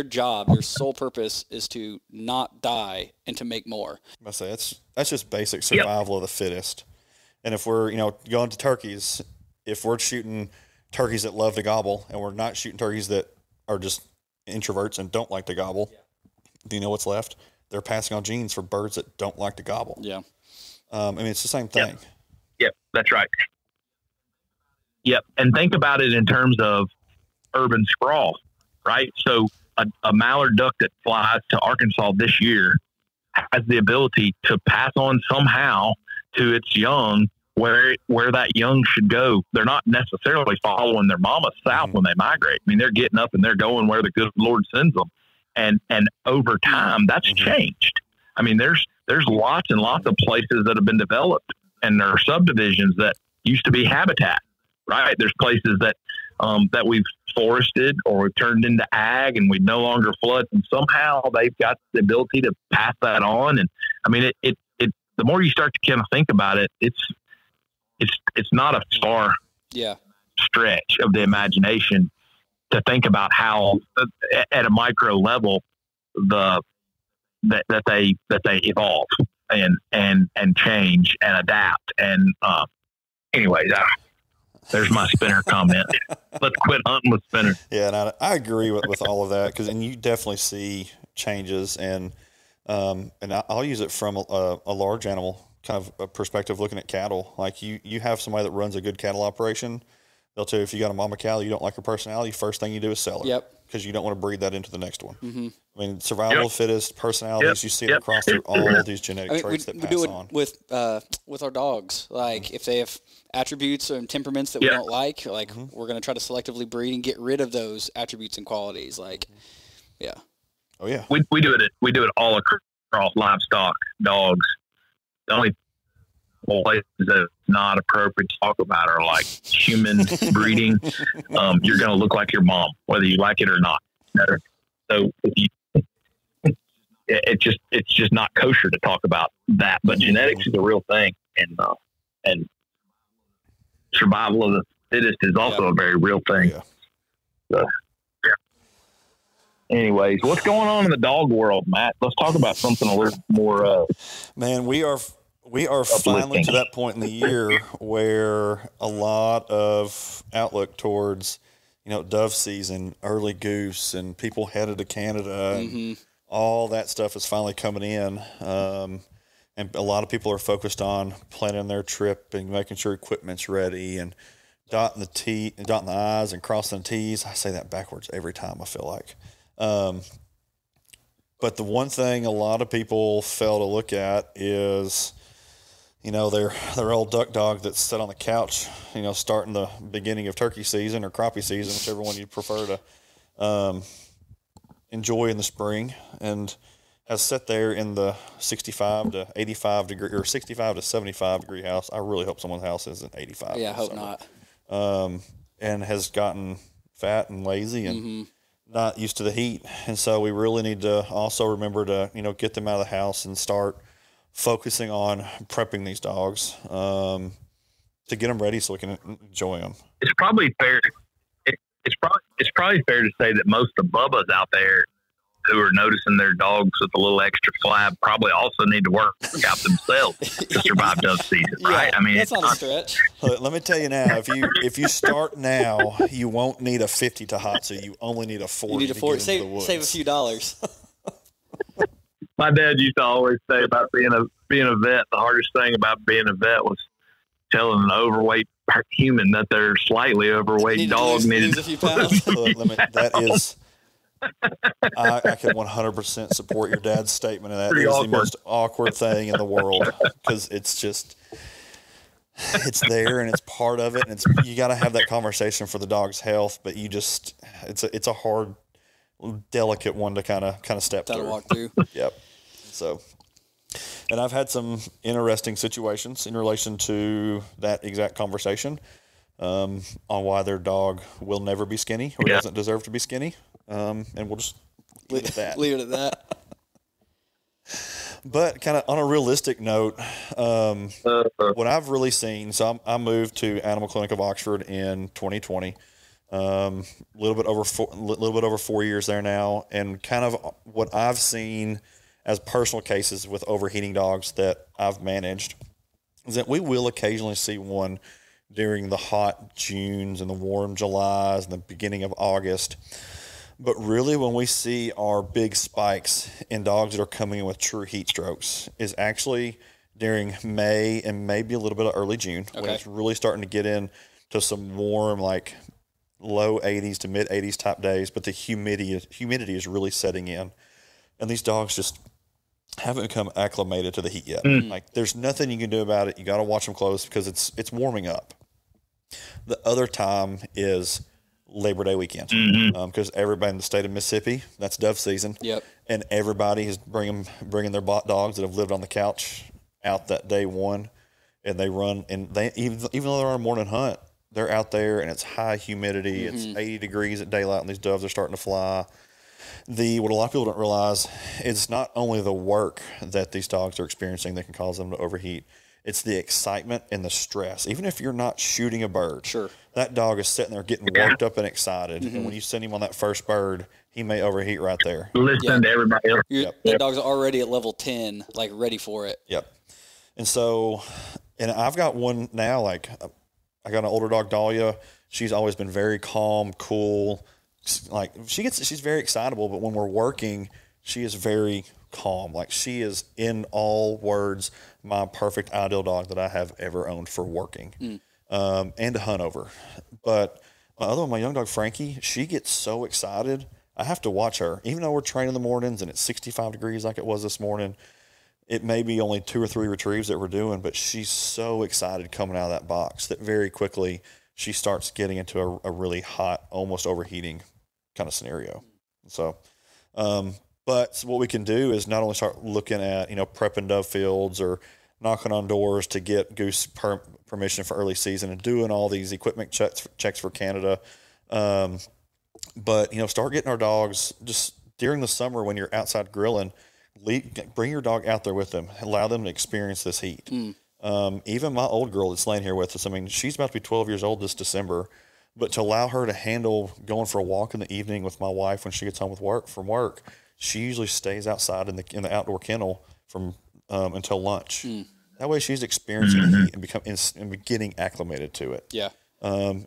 job, their sole purpose is to not die and to make more. I say that's just basic survival of the fittest. And if we're going to turkeys, if we're shooting turkeys that love to gobble, and we're not shooting turkeys that are just introverts and don't like to gobble, do you know what's left? They're passing on genes for birds that don't like to gobble. Yeah. I mean, it's the same thing. Yep, that's right. Yep. And think about it in terms of urban sprawl, right? So a mallard duck that flies to Arkansas this year has the ability to pass on somehow to its young where that young should go. They're not necessarily following their mama south when they migrate. I mean, they're getting up and they're going where the good Lord sends them. And over time, that's changed. I mean, there's lots and lots of places that have been developed, and there are subdivisions that used to be habitat, right? There's places that we've forested or we've turned into ag, and we no longer flood, and somehow they've got the ability to pass that on. And I mean, the more you start to kind of think about it, it's not a far stretch of the imagination to think about how at a micro level that they evolve and change and adapt. And anyways, there's my spinner comment. Let's quit hunting with spinners. Yeah, and I agree with all of that, and you definitely see changes, and I'll use it from a large animal kind of a perspective, looking at cattle. Like you have somebody that runs a good cattle operation, they'll tell you if you got a mama cow, you don't like her personality, first thing you do is sell her. Yep. Because you don't want to breed that into the next one. Mm-hmm. I mean, survival of fittest, personalities, you see it across through all of these genetic traits that pass on. We do it with our dogs. Like, if they have attributes and temperaments that we don't like, we're going to try to selectively breed and get rid of those attributes and qualities. Like, yeah. Oh, yeah. We do it all across livestock, dogs. The only places that it's not appropriate to talk about are like human breeding. You're going to look like your mom, whether you like it or not. So it's just not kosher to talk about that. But genetics is a real thing, and survival of the fittest is also a very real thing. Yeah. So, anyways, what's going on in the dog world, Matt? Let's talk about something a little more. Man, we are finally to that point in the year where a lot of outlook towards, dove season, early goose, and people headed to Canada, and all that stuff is finally coming in. And a lot of people are focused on planning their trip and making sure equipment's ready and dotting the I's and crossing the T's. I say that backwards every time, I feel like. But the one thing a lot of people fail to look at is, their old duck dog that's set on the couch, starting the beginning of turkey season or crappie season, whichever one you prefer to enjoy in the spring, and has sat there in the 65 to 85 degree or 65 to 75 degree house. I really hope someone's house isn't 85. Yeah, I hope not. And has gotten fat and lazy and not used to the heat. And so we really need to also remember to, get them out of the house and start focusing on prepping these dogs to get them ready so we can enjoy them. It's probably fair. It's probably fair to say that most of the Bubbas out there who are noticing their dogs with a little extra flab probably also need to work out themselves to survive dove season, right? I mean, that's not a stretch. Let me tell you now, if you start now, you won't need a 50 Tohatsu. You only need a 40. You need a 40. Save a few dollars. My dad used to always say about being a vet, the hardest thing about being a vet was telling an overweight human that their slightly overweight dog needed a few pounds. That is, I can 100% support your dad's statement of that. It is the most awkward thing in the world, because it's there and it's part of it, and you got to have that conversation for the dog's health, but it's a hard, delicate one to kind of step through. Walk through. Yep. So, and I've had some interesting situations in relation to that exact conversation on why their dog will never be skinny or doesn't deserve to be skinny. And we'll just leave it at that. Leave it at that. But kind of on a realistic note, what I've really seen, so I moved to Animal Clinic of Oxford in 2020. A little bit over 4 years there now, and kind of what I've seen as personal cases with overheating dogs that I've managed is that we will occasionally see one during the hot Junes and the warm Julys and the beginning of August. But really, when we see our big spikes in dogs that are coming in with true heat strokes is actually during May and maybe a little bit of early June, when it's really starting to get into some warm, like low 80s to mid 80s type days, but the humidity is really setting in, and these dogs just haven't become acclimated to the heat yet. Like, there's nothing you can do about it. You got to watch them close because it's warming up. The other time is Labor Day weekend, because everybody in the state of Mississippi, that's dove season. Yep. And everybody is bringing their dogs that have lived on the couch out that day one, and they run, and they even though they're on a morning hunt, they're out there and it's high humidity. It's 80 degrees at daylight and these doves are starting to fly. What a lot of people don't realize is not only the work that these dogs are experiencing that can cause them to overheat, it's the excitement and the stress. Even if you're not shooting a bird, sure, that dog is sitting there getting worked up and excited. And when you send him on that first bird, he may overheat right there. Listen to everybody else. That dog's already at level 10, like ready for it. Yep. And so, and I've got one now, like I got an older dog, Dahlia. She's always been very calm, cool. Like she's very excitable, but when we're working, she is very calm. Like she is, in all words, my perfect ideal dog that I have ever owned for working, and to hunt over. But my other one, my young dog Frankie, she gets so excited. I have to watch her, even though we're training in the mornings and it's 65 degrees like it was this morning. It may be only 2 or 3 retrieves that we're doing, but she's so excited coming out of that box that very quickly she starts getting into a really hot, almost overheating kind of scenario. So, but what we can do is not only start looking at, prepping dove fields or knocking on doors to get goose permission for early season and doing all these equipment checks for Canada. But, start getting our dogs just during the summer when you're outside grilling, bring your dog out there with them, allow them to experience this heat. Even my old girl that's laying here with us, I mean, she's about to be 12 years old this December, but to allow her to handle going for a walk in the evening with my wife when she gets home from work, she usually stays outside in the outdoor kennel from until lunch. That way she's experiencing the heat and getting acclimated to it. Yeah.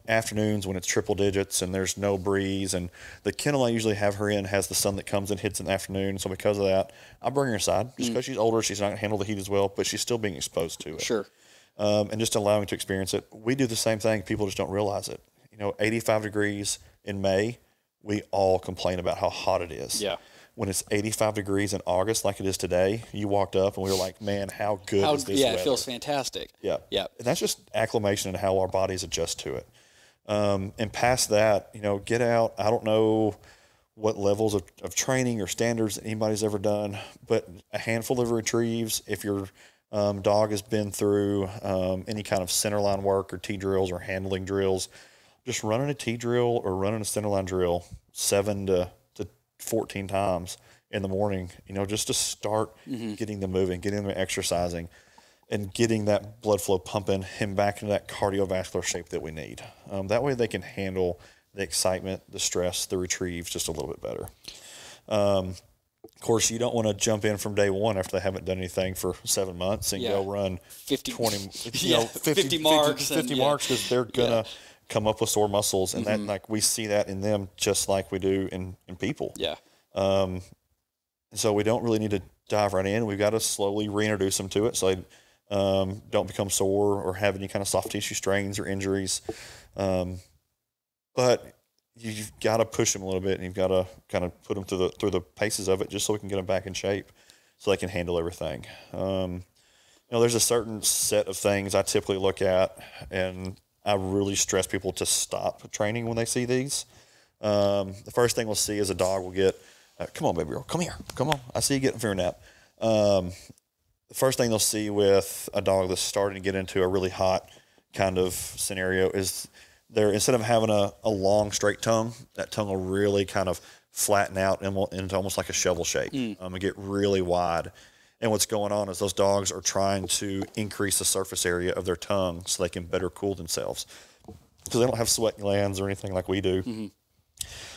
Afternoons when it's triple digits and there's no breeze, and the kennel I usually have her in has the sun that comes and hits in the afternoon. So because of that, I bring her inside. Just because she's older, she's not going to handle the heat as well, but she's still being exposed to it. Sure. And just allowing to experience it. We do the same thing. People just don't realize it. 85 degrees in May, we all complain about how hot it is. Yeah. When it's 85 degrees in August, like it is today, you walked up and we were like, man, how good is this weather? It feels fantastic. Yeah. Yeah. And that's just acclimation and how our bodies adjust to it. And past that, get out. I don't know what levels of training or standards anybody's ever done, but a handful of retrieves, if your dog has been through any kind of centerline work or T drills or handling drills, just running a T drill or running a centerline drill 7 to 14 times in the morning, just to start getting them moving, getting them exercising, and getting that blood flow pumping him back into that cardiovascular shape that we need. That way they can handle the excitement, the stress, the retrieves just a little bit better. Of course, you don't want to jump in from day one after they haven't done anything for 7 months and go run 50 marks because they're going to come up with sore muscles, and that, like, we see that in them just like we do in people. Yeah. So we don't really need to dive right in. We've got to slowly reintroduce them to it so they don't become sore or have any kind of soft tissue strains or injuries. But you've got to push them a little bit, and you've got to kind of put them through the paces of it just so we can get them back in shape so they can handle everything. There's a certain set of things I typically look at, and I really stress people to stop training when they see these. The first thing we'll see is a dog will get, come on, baby girl, come here, come on. I see you getting for your nap. The first thing they'll see with a dog that's starting to get into a really hot kind of scenario is instead of having a long straight tongue, that tongue will really kind of flatten out into almost like a shovel shape and get really wide. And what's going on is those dogs are trying to increase the surface area of their tongue so they can better cool themselves, because they don't have sweat glands or anything like we do.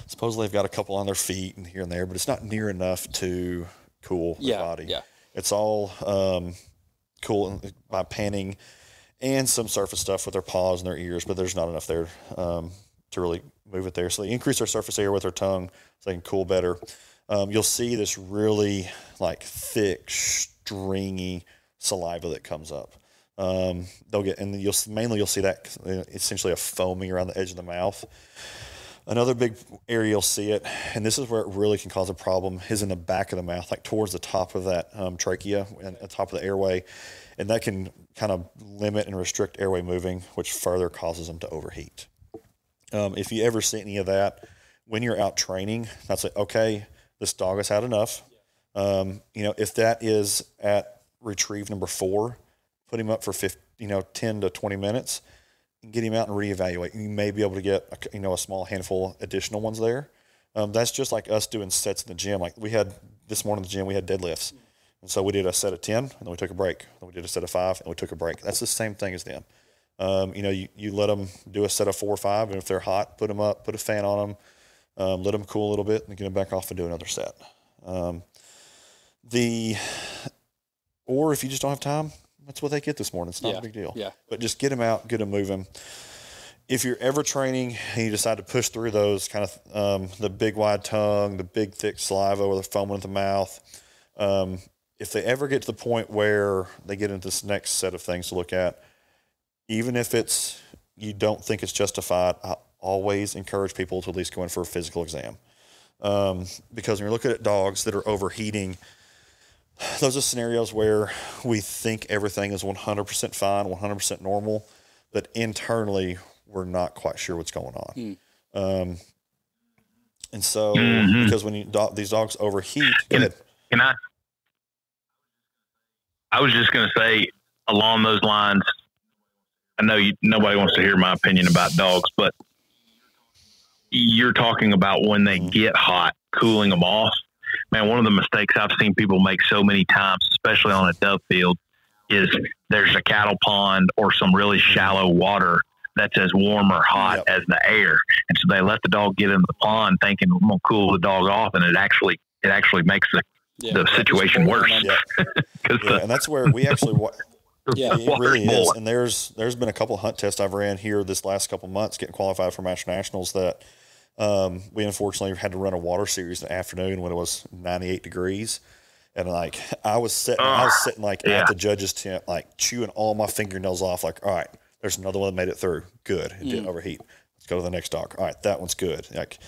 Supposedly they've got a couple on their feet and here and there, but it's not near enough to cool their body. Yeah. It's all cool by panning and some surface stuff with their paws and their ears, but there's not enough there to really move it there. So they increase their surface area with their tongue so they can cool better. You'll see this really like thick, stringy saliva that comes up. You'll see that essentially a foaming around the edge of the mouth. Another big area you'll see it, and this is where it really can cause a problem, is in the back of the mouth, like towards the top of that trachea and the top of the airway, and that can kind of limit and restrict airway moving, which further causes them to overheat. If you ever see any of that when you're out training, that's like, okay, this dog has had enough. If that is at retrieve number 4, put him up for 10 to 20 minutes and get him out and reevaluate. You may be able to get a small handful additional ones there. That's just like us doing sets in the gym. Like we had this morning in the gym, we had deadlifts. And so we did a set of 10 and then we took a break. Then we did a set of 5 and we took a break. That's the same thing as them. You let them do a set of 4 or 5, and if they're hot, put them up, put a fan on them, let them cool a little bit, and get them back off and do another set. Or if you just don't have time, that's what they get this morning. It's not a big deal. Yeah. But just get them out, get them moving. If you're ever training and you decide to push through those kind of the big wide tongue, the big thick saliva, or the foaming at the mouth, if they ever get to the point where they get into this next set of things to look at, even if you don't think it's justified, I always encourage people to at least go in for a physical exam. Because when you're looking at dogs that are overheating, those are scenarios where we think everything is 100% fine, 100% normal, but internally we're not quite sure what's going on. And so, because when these dogs overheat, go ahead. I was just going to say along those lines, I know nobody wants to hear my opinion about dogs, but you're talking about when they get hot, cooling them off. Man, one of the mistakes I've seen people make so many times, especially on a dove field, is there's a cattle pond or some really shallow water that's as warm or hot as the air. And so they let the dog get in the pond thinking, I'm going to cool the dog off. And it actually makes the situation worse. And that's where we actually, it really is. And there's been a couple of hunt tests I've ran here this last couple of months getting qualified for Master Nationals that we unfortunately had to run a water series in the afternoon when it was 98 degrees. And like, I was sitting like at the judge's tent, like chewing all my fingernails off. Like, all right, there's another one that made it through. Good. It didn't overheat. Let's go to the next dog. All right, that one's good. Like,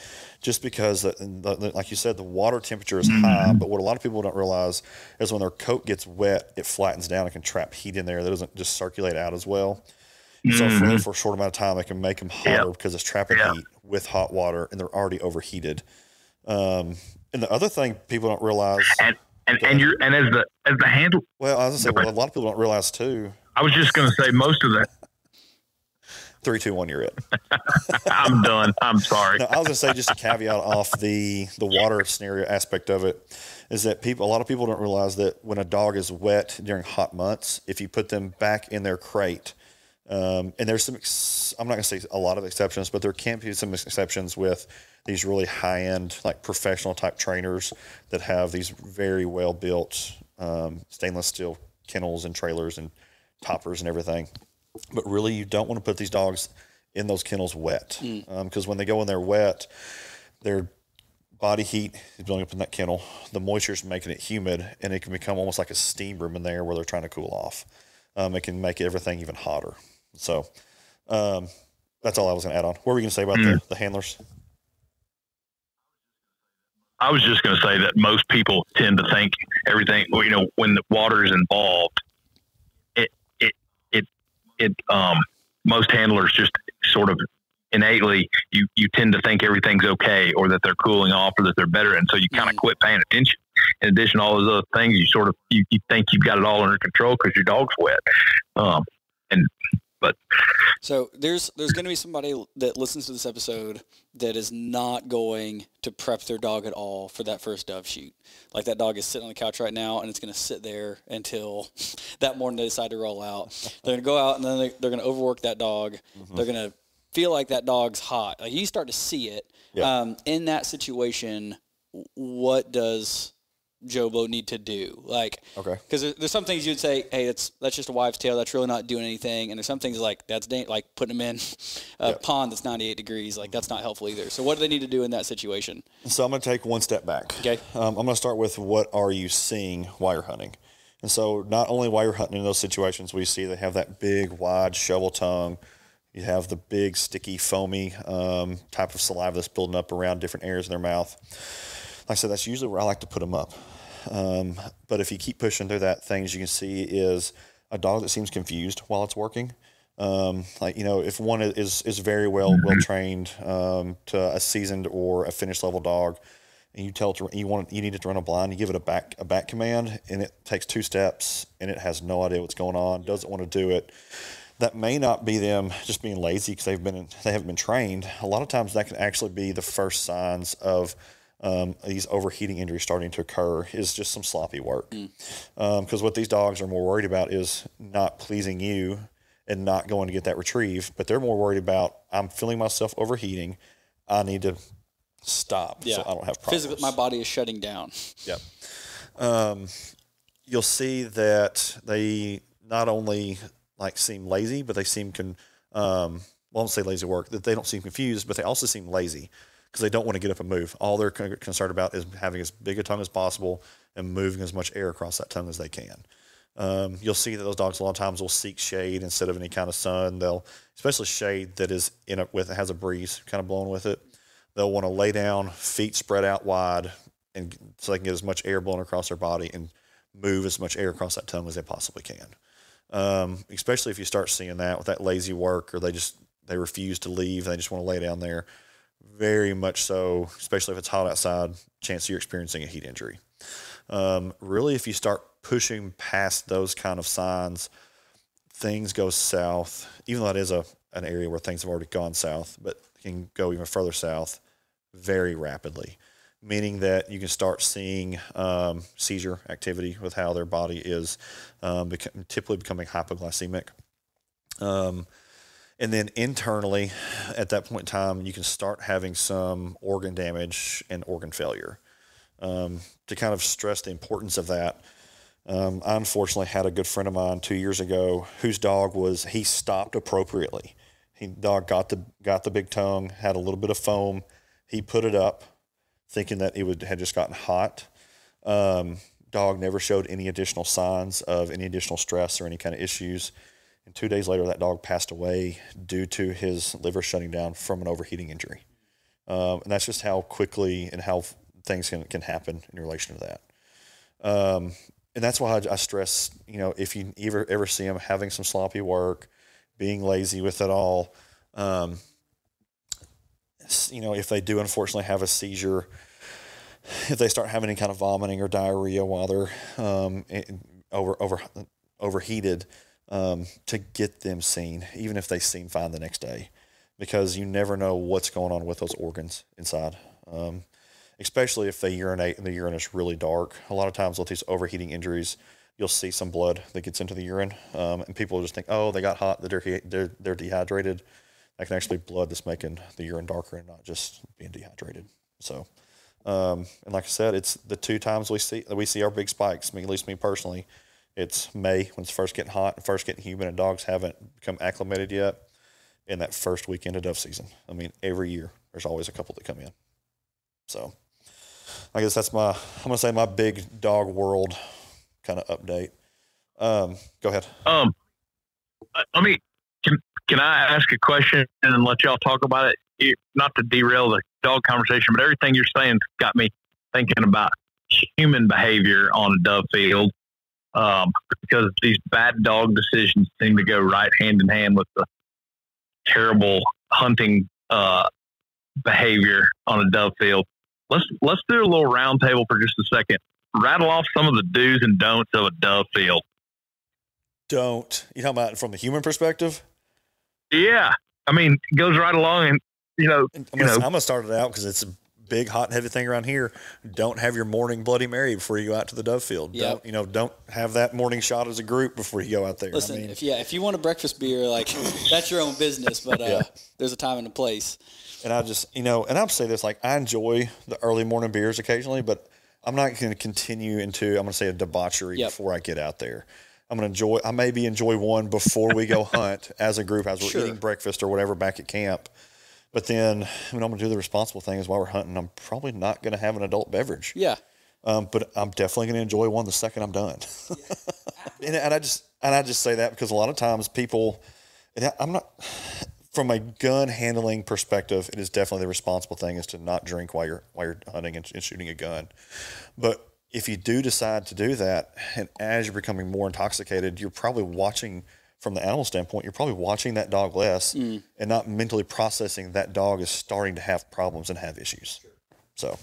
just because, like you said, the water temperature is high, but what a lot of people don't realize is when their coat gets wet, it flattens down and can trap heat in there that doesn't just circulate out as well. So for a short amount of time, it can make them hotter because it's trapping heat with hot water, and they're already overheated. And the other thing people don't realize, as the handle. Well, I was gonna say, a lot of people don't realize too. I was just going to say most of that. 3, 2, 1, you're it. I'm done. I'm sorry. No, I was going to say, just a caveat off the water scenario aspect of it, is that a lot of people don't realize that when a dog is wet during hot months, if you put them back in their crate, and there's some, I'm not going to say a lot of exceptions, but there can be some exceptions with these really high-end, like professional type trainers that have these very well-built stainless steel kennels and trailers and toppers and everything. But really, you don't want to put these dogs in those kennels wet, because when they go in there wet, their body heat is building up in that kennel. The moisture is making it humid, and it can become almost like a steam room in there where they're trying to cool off. It can make everything even hotter. So that's all I was going to add on. What were we going to say about the handlers? I was just going to say that most people tend to think everything, when the water is involved, most handlers just sort of innately, you tend to think everything's okay, or that they're cooling off, or that they're better. And so you kind of quit paying attention. In addition to all those other things, you think you've got it all under control because your dog's wet. So there's going to be somebody that listens to this episode that is not going to prep their dog at all for that first dove shoot. Like, that dog is sitting on the couch right now, and it's going to sit there until that morning they decide to roll out. They're going to go out, and then they're going to overwork that dog. They're going to feel like that dog's hot. Like, you start to see it. In that situation, what does Joe Blow need to do? Like, because there's some things you'd say, hey, that's just a wives' tale, that's really not doing anything. And there's some things like like putting them in a pond that's 98 degrees, like that's not helpful either. So what do they need to do in that situation? So I'm going to take one step back. I'm going to start with, what are you seeing while you're hunting? And so not only while you're hunting in those situations, we see they have that big wide shovel tongue, you have the big sticky foamy type of saliva that's building up around different areas in their mouth. Like I said, that's usually where I like to put them up. But if you keep pushing through that, things you can see is a dog that seems confused while it's working. If one is very well trained to a seasoned or a finished level dog, and you tell it you need it to run a blind, you give it a back command, and it takes 2 steps, and it has no idea what's going on, doesn't want to do it. that may not be them just being lazy because they haven't been trained. A lot of times that can actually be the first signs of these overheating injuries starting to occur, is just some sloppy work. Because what these dogs are more worried about is not pleasing you and not going to get that retrieve, but they're more worried about, I'm feeling myself overheating, I need to stop so I don't have problems. Physically, my body is shutting down. Yep. You'll see that they not only seem lazy, but they seem I won't say lazy work, that they don't seem confused, but they also seem lazy because they don't want to get up and move. All they're concerned about is having as big a tongue as possible and moving as much air across that tongue as they can. You'll see that those dogs a lot of times will seek shade instead of any kind of sun. They'll, especially shade that is has a breeze kind of blowing with it. They'll want to lay down, feet spread out wide, and so they can get as much air blown across their body and move as much air across that tongue as they possibly can. Especially if you start seeing that with that lazy work, or they refuse to leave, they just want to lay down there. Very much so, especially if it's hot outside, chance you're experiencing a heat injury. Really, if you start pushing past those kind of signs, things go south, even though it is an area where things have already gone south, but can go even further south very rapidly, meaning that you can start seeing seizure activity with how their body is typically becoming hypoglycemic. And then internally, at that point in time, you can start having some organ damage and organ failure. To kind of stress the importance of that, I unfortunately had a good friend of mine 2 years ago whose dog he stopped appropriately. Dog got the big tongue, had a little bit of foam. He put it up thinking that it had just gotten hot. Dog never showed any additional signs of any additional stress or any kind of issues. And 2 days later, that dog passed away due to his liver shutting down from an overheating injury. And that's just how quickly and how things can happen in relation to that. And that's why I stress, if you ever see them having some sloppy work, being lazy with it all, if they do unfortunately have a seizure, if they start having any kind of vomiting or diarrhea while they're overheated, to get them seen, even if they seem fine the next day, because you never know what's going on with those organs inside. Especially if they urinate and the urine is really dark. A lot of times with these overheating injuries, you'll see some blood that gets into the urine, and people just think, oh, they got hot, they're dehydrated. That can actually be blood that's making the urine darker and not just being dehydrated. So, and like I said, it's the 2 times we see our big spikes. At least me personally, it's May when it's first getting hot and first getting humid, and dogs haven't become acclimated yet. In that first weekend of dove season, every year there's always a couple that come in. So, I guess that's I'm gonna say my big dog world kind of update. Go ahead. Can I ask a question and let y'all talk about it? Not to derail the dog conversation, but everything you're saying got me thinking about human behavior on a dove field, because these bad dog decisions seem to go right hand in hand with the terrible hunting behavior on a dove field. Let's do a little round table for just a second. Rattle off some of the do's and don'ts of a dove field. You talking about from the human perspective? Yeah. It goes right along, and I'm going to start it out because it's a big, hot and heavy thing around here. Don't have your morning Bloody Mary before you go out to the dove field. Yep. Don't have that morning shot as a group before you go out there. Listen, if you want a breakfast beer, that's your own business, but there's a time and a place. And I just, and I'll say this, I enjoy the early morning beers occasionally, but I'm not going to continue into, I'm going to say, a debauchery before I get out there. I maybe enjoy one before we go hunt as a group, as we're eating breakfast or whatever back at camp. But then I'm going to do the responsible thing is while we're hunting, I'm probably not going to have an adult beverage. Yeah. But I'm definitely going to enjoy one the second I'm done. and I just say that because a lot of times people, from a gun handling perspective, it is definitely the responsible thing is to not drink while you're hunting and shooting a gun. But if you do decide to do that, and as you're becoming more intoxicated, you're probably watching, from the animal standpoint, you're probably watching that dog less and not mentally processing that dog is starting to have problems and have issues. So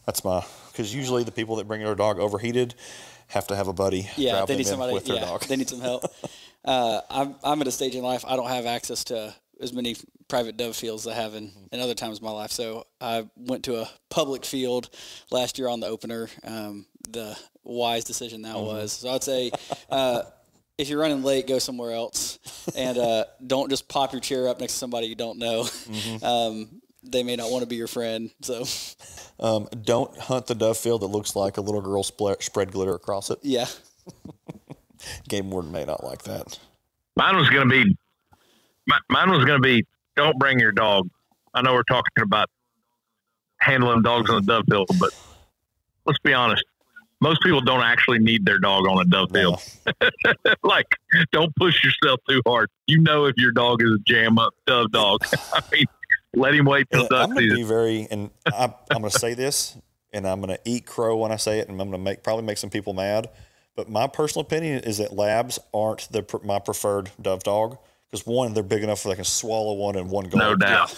that's because usually the people that bring their dog overheated have to have a buddy. Yeah, they need them somebody. with their Yeah, dog. they need some help. I'm at a stage in life I don't have access to as many private dove fields as I have in other times of my life. So I went to a public field last year on the opener. The wise decision that was. So I'd say if you're running late, go somewhere else, and don't just pop your chair up next to somebody you don't know. They may not want to be your friend. So don't hunt the dove field that looks like a little girl spread glitter across it. Yeah. Game warden may not like that. Mine was going to be, don't bring your dog. I know we're talking about handling dogs on the dove field, but let's be honest. Most people don't actually need their dog on a dove field. Like, don't push yourself too hard. You know, if your dog is a jam up dove dog, I mean, let him wait till duck season. And I'm going to say this, and I'm going to eat crow when I say it, and I'm going to probably make some people mad. But my personal opinion is that labs aren't my preferred dove dog. Because one, they're big enough where they can swallow one in one go. No doubt.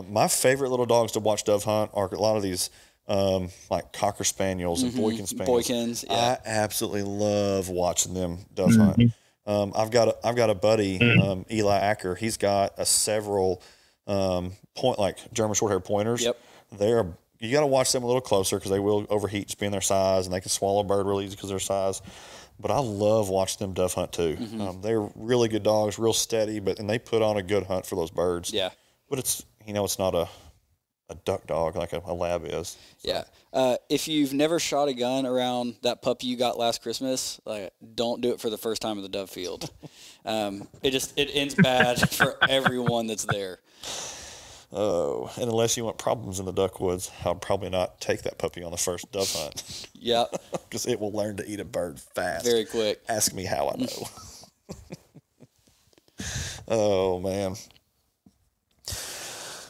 My favorite little dogs to watch dove hunt are a lot of these like Cocker Spaniels and Boykin Spaniels. Boykins, yeah. I absolutely love watching them dove hunt. I've got a buddy, Eli Acker. He's got several German short-haired pointers. Yep. You got to watch them a little closer because they will overheat just being their size, and they can swallow a bird really easy because of their size. But I love watching them dove hunt too. They're really good dogs, real steady, and they put on a good hunt for those birds. Yeah. But it's not a duck dog like a lab is. So. Yeah. If you've never shot a gun around that puppy you got last Christmas, don't do it for the first time in the dove field. It ends bad for everyone that's there. Oh, and unless you want problems in the duck woods, I'll probably not take that puppy on the first dove hunt. Yeah. Because it will learn to eat a bird fast. Very quick. Ask me how I know. Oh, man.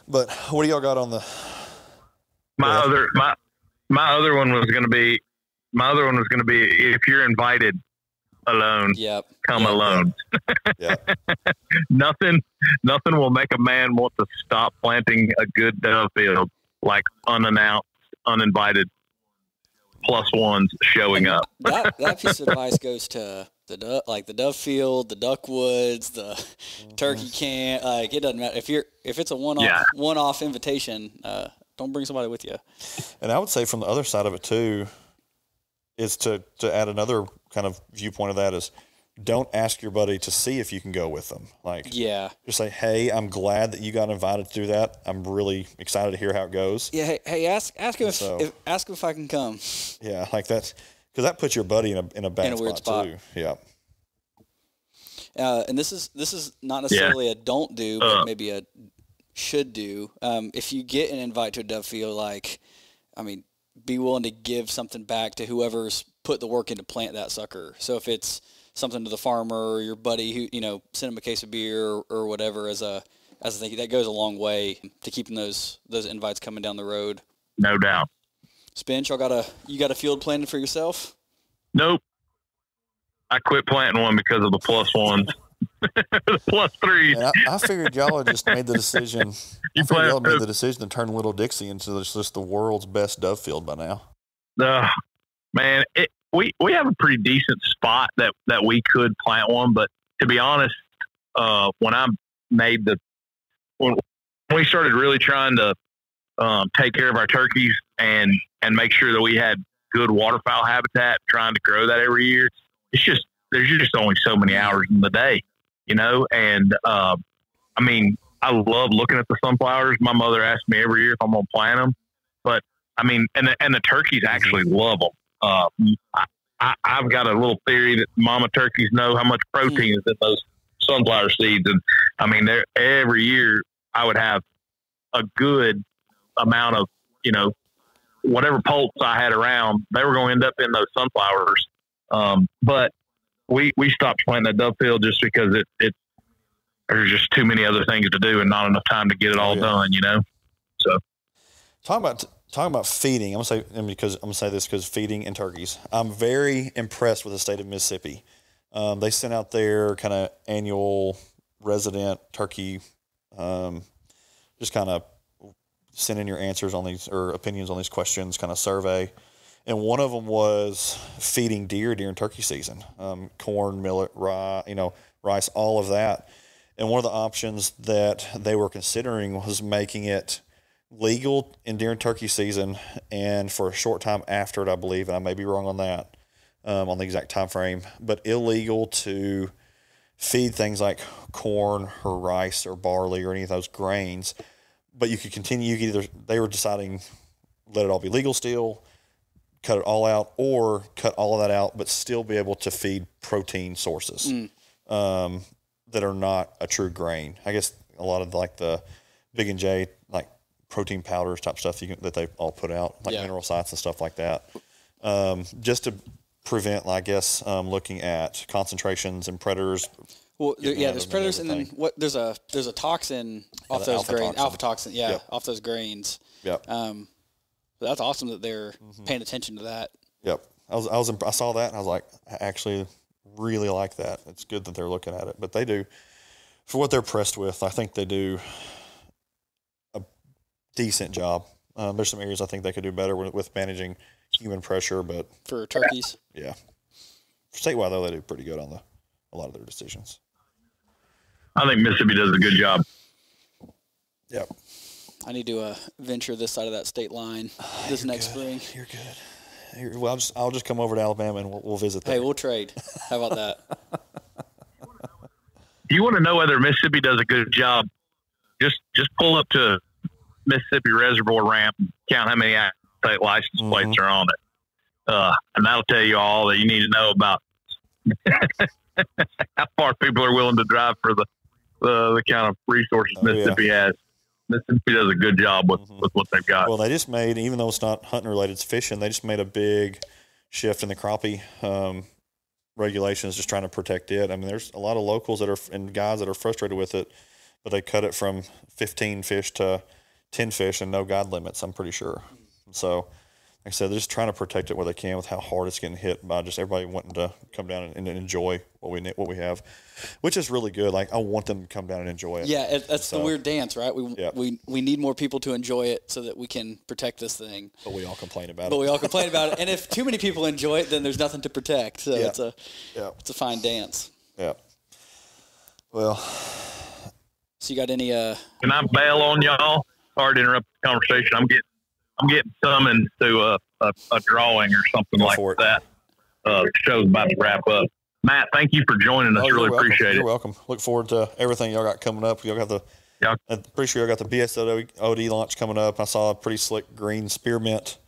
But what do y'all got on the... My other one was going to be if you're invited alone, come alone. Yeah. Nothing will make a man want to stop planting a good dove field like unannounced, uninvited +1s showing up. That piece of advice goes to the dove field, the duck woods, the turkey camp. It doesn't matter if it's a one-off invitation. Don't bring somebody with you. And I would say from the other side of it too is to add another kind of viewpoint of that is don't ask your buddy to see if you can go with them. Just say, hey, I'm glad that you got invited to do that. I'm really excited to hear how it goes. Yeah. Hey, ask him ask him if I can come. Yeah. Like that. Cause that puts your buddy in a bad weird spot too. Yeah. And this is not necessarily a don't do, but maybe a should do. If you get an invite to a dove field, be willing to give something back to whoever's put the work in to plant that sucker. So if it's something to the farmer or your buddy who, send him a case of beer or whatever as a thing, that goes a long way to keeping those invites coming down the road. No doubt. Spence, you got a field planted for yourself? Nope. I quit planting one because of the +1s. The +3s. Man, I figured y'all had just made the decision. Y'all made the decision to turn Little Dixie into just the world's best dove field by now. Man, we have a pretty decent spot that we could plant one, but to be honest, when we started really trying to take care of our turkeys and make sure that we had good waterfowl habitat, trying to grow that every year, there's just only so many hours in the day, and I love looking at the sunflowers. My mother asks me every year if I'm going to plant them, but and the turkeys actually love them. I've got a little theory that mama turkeys know how much protein is in those sunflower seeds. And every year I would have a good amount of, whatever poults I had around, they were going to end up in those sunflowers. But we stopped planting that dove field just because there's just too many other things to do and not enough time to get it all done, So talking about feeding, I'm gonna say this because feeding and turkeys. I'm very impressed with the state of Mississippi. They sent out their kind of annual resident turkey, just kind of send in your answers on these or opinions on these questions kind of survey. And one of them was feeding deer during turkey season, corn, millet, rye, rice, all of that. And one of the options that they were considering was making it legal during turkey season and for a short time after it, I believe, and I may be wrong on that, on the exact time frame, but illegal to feed things like corn or rice or barley or any of those grains. But you could continue, they were deciding, let it all be legal still, cut it all out, or cut all of that out, but still be able to feed protein sources that are not a true grain. I guess a lot of like the Big and J, like protein powders type stuff that they all put out, like mineral sites and stuff like that, just to prevent, I guess, looking at concentrations and predators. Well, there's predators, and then there's a toxin off those grains, alpha toxin, off those grains. Yep. That's awesome that they're paying attention to that. Yep. I saw that and I was like, I actually really like that. It's good that they're looking at it, but they do, for what they're pressed with, I think they do a decent job. There's some areas I think they could do better with managing human pressure, but for turkeys, statewide though, they do pretty good on a lot of their decisions. I think Mississippi does a good job. Yep. I need to venture this side of that state line this next spring. You're good. Well, I'll just come over to Alabama and we'll visit there. Hey, we'll trade. How about that? If you want to know whether Mississippi does a good job, just pull up to Mississippi Reservoir Ramp and count how many state license plates are on it. And that'll tell you all that you need to know about how far people are willing to drive for the kind of resources Mississippi has. Mississippi does a good job with what they've got. Well, they just made, even though it's not hunting related, it's fishing, they just made a big shift in the crappie regulations, just trying to protect it. I mean, there's a lot of locals and guys that are frustrated with it, but they cut it from 15 fish to 10 fish and no guide limits, I'm pretty sure. So, like I said, they're just trying to protect it where they can with how hard it's getting hit by just everybody wanting to come down and enjoy what we have, which is really good. Like, I want them to come down and enjoy it. Yeah, that's the weird dance, right? We need more people to enjoy it so that we can protect this thing. But we all complain about it. And if too many people enjoy it, then there's nothing to protect. So it's a fine dance. Yeah. Well. So you got any? Can I bail on y'all? Sorry to interrupt the conversation. I'm getting summoned to a drawing or something like that. The show's about to wrap up. Matt, thank you for joining us. Really appreciate it. You're welcome. Look forward to everything y'all got coming up. Y'all got I'm pretty sure y'all got the BSOD launch coming up. I saw a pretty slick green spearmint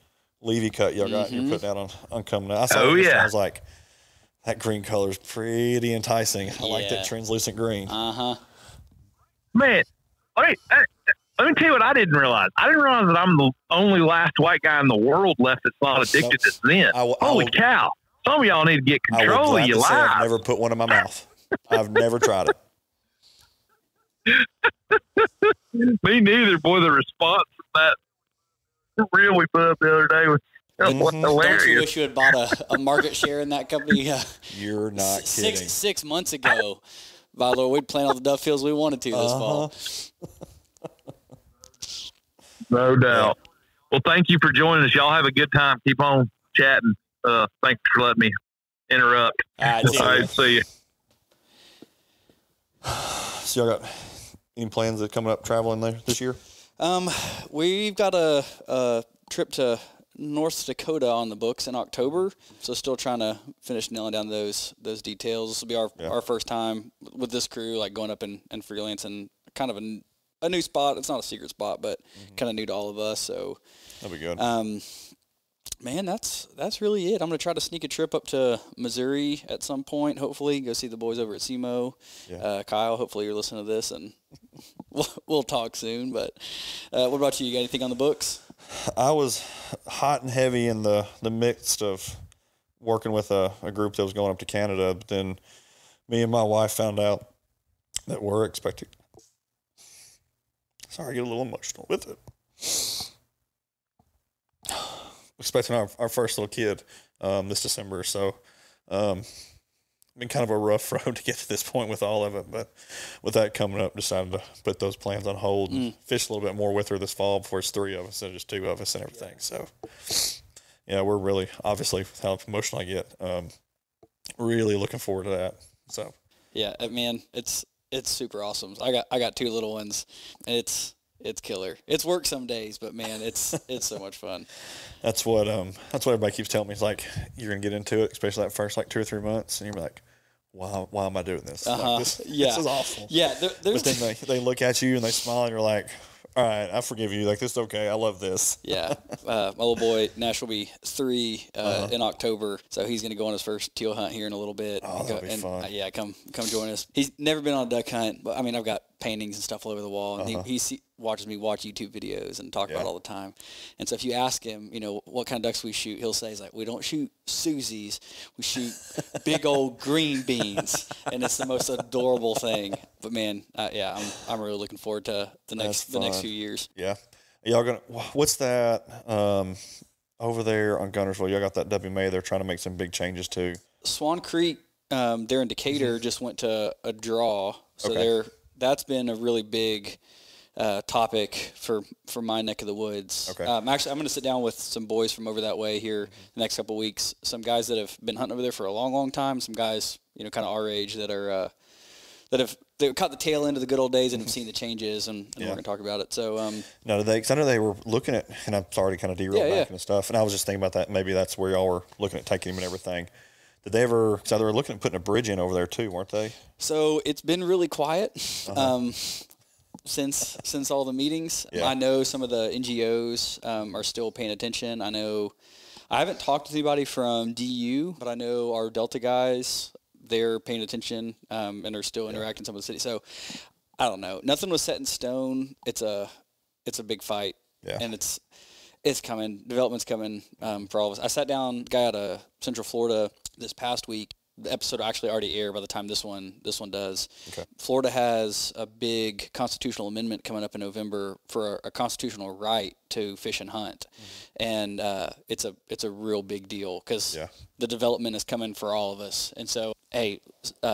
levy cut y'all got. You're putting out on coming up. I saw I was like, that green color is pretty enticing. I like that translucent green. Man, let me tell you what I didn't realize. I didn't realize that I'm the only last white guy in the world left that's not addicted to Zen. Holy cow. Some of y'all need to get control of your lives. I've never put one in my mouth. I've never tried it. Me neither. Boy, the response from that reel we put up the other day was hilarious. Don't you wish you had bought a market share in that company? You're not kidding. 6 months ago. By the way, we'd plant all the duck fields we wanted to this fall. No doubt. Well, thank you for joining us. Y'all have a good time. Keep on chatting. Thanks for letting me interrupt. All right, see you. So y'all got any plans that coming up traveling there this year? We've got a trip to North Dakota on the books in October, so still trying to finish nailing down those details. This will be our first time with this crew, like going up and freelance and kind of a new spot. It's not a secret spot, but kind of new to all of us. So that'll be good. Man, that's really it. I'm going to try to sneak a trip up to Missouri at some point, hopefully. Go see the boys over at SEMO. Yeah. Kyle, hopefully you're listening to this, and we'll talk soon. But what about you? You got anything on the books? I was hot and heavy in the midst of working with a group that was going up to Canada, but then me and my wife found out that we're expecting – sorry, I get a little emotional with it. Expecting our first little kid this December, so been kind of a rough road to get to this point with all of it, but with that coming up, decided to put those plans on hold and fish a little bit more with her this fall before it's 3 of us instead of just 2 of us and everything. So yeah, we're really, obviously, how emotional I get, really looking forward to that. So yeah, man, it's super awesome. I got 2 little ones, and it's killer. It's work some days, but man, it's so much fun. That's what everybody keeps telling me. It's like, you're gonna get into it, especially that first like 2 or 3 months, and you're like, why am I doing this? Like, this is awful. Yeah, but then they look at you and they smile, and you're like, all right, I forgive you. Like, this is okay. I love this. Yeah. My little boy, Nash, will be 3 in October, so he's going to go on his first teal hunt here in a little bit. Oh, that'll be fun. Yeah, come join us. He's never been on a duck hunt, but I mean, I've got paintings and stuff all over the wall, and he watches me watch YouTube videos and talk about it all the time. And so if you ask him, what kind of ducks we shoot, he'll say, he's like, we don't shoot Susies, we shoot big old green beans, and it's the most adorable thing. But man, I'm really looking forward to the next few years. Yeah, y'all gonna, what's that over there on Gunnersville? Y'all got that WMA? They're trying to make some big changes too. Swan Creek, they're in Decatur, just went to a draw, so that's been a really big topic for my neck of the woods. Okay. Actually, I'm going to sit down with some boys from over that way here the next couple of weeks. Some guys that have been hunting over there for a long, long time. Some guys, kind of our age that are they caught the tail end of the good old days and have seen the changes, and we're going to talk about it. So, no, because I know they were looking at, and I'm sorry to kind of derail back and stuff, and I was just thinking about that. Maybe that's where y'all were looking at taking him and everything. Did they ever? So they were looking at putting a bridge in over there too, weren't they? So it's been really quiet. Since all the meetings. I know some of the NGOs are still paying attention. I haven't talked to anybody from DU, but I know our Delta guys, they're paying attention and are still interacting with some of the cities. So I don't know. Nothing was set in stone. It's a big fight, and it's coming. Development's coming for all of us. I sat down, guy out of Central Florida this past week. The episode will actually already air by the time this one does. Okay. Florida has a big constitutional amendment coming up in November for a constitutional right to fish and hunt, and it's a real big deal because the development is coming for all of us. And so, hey,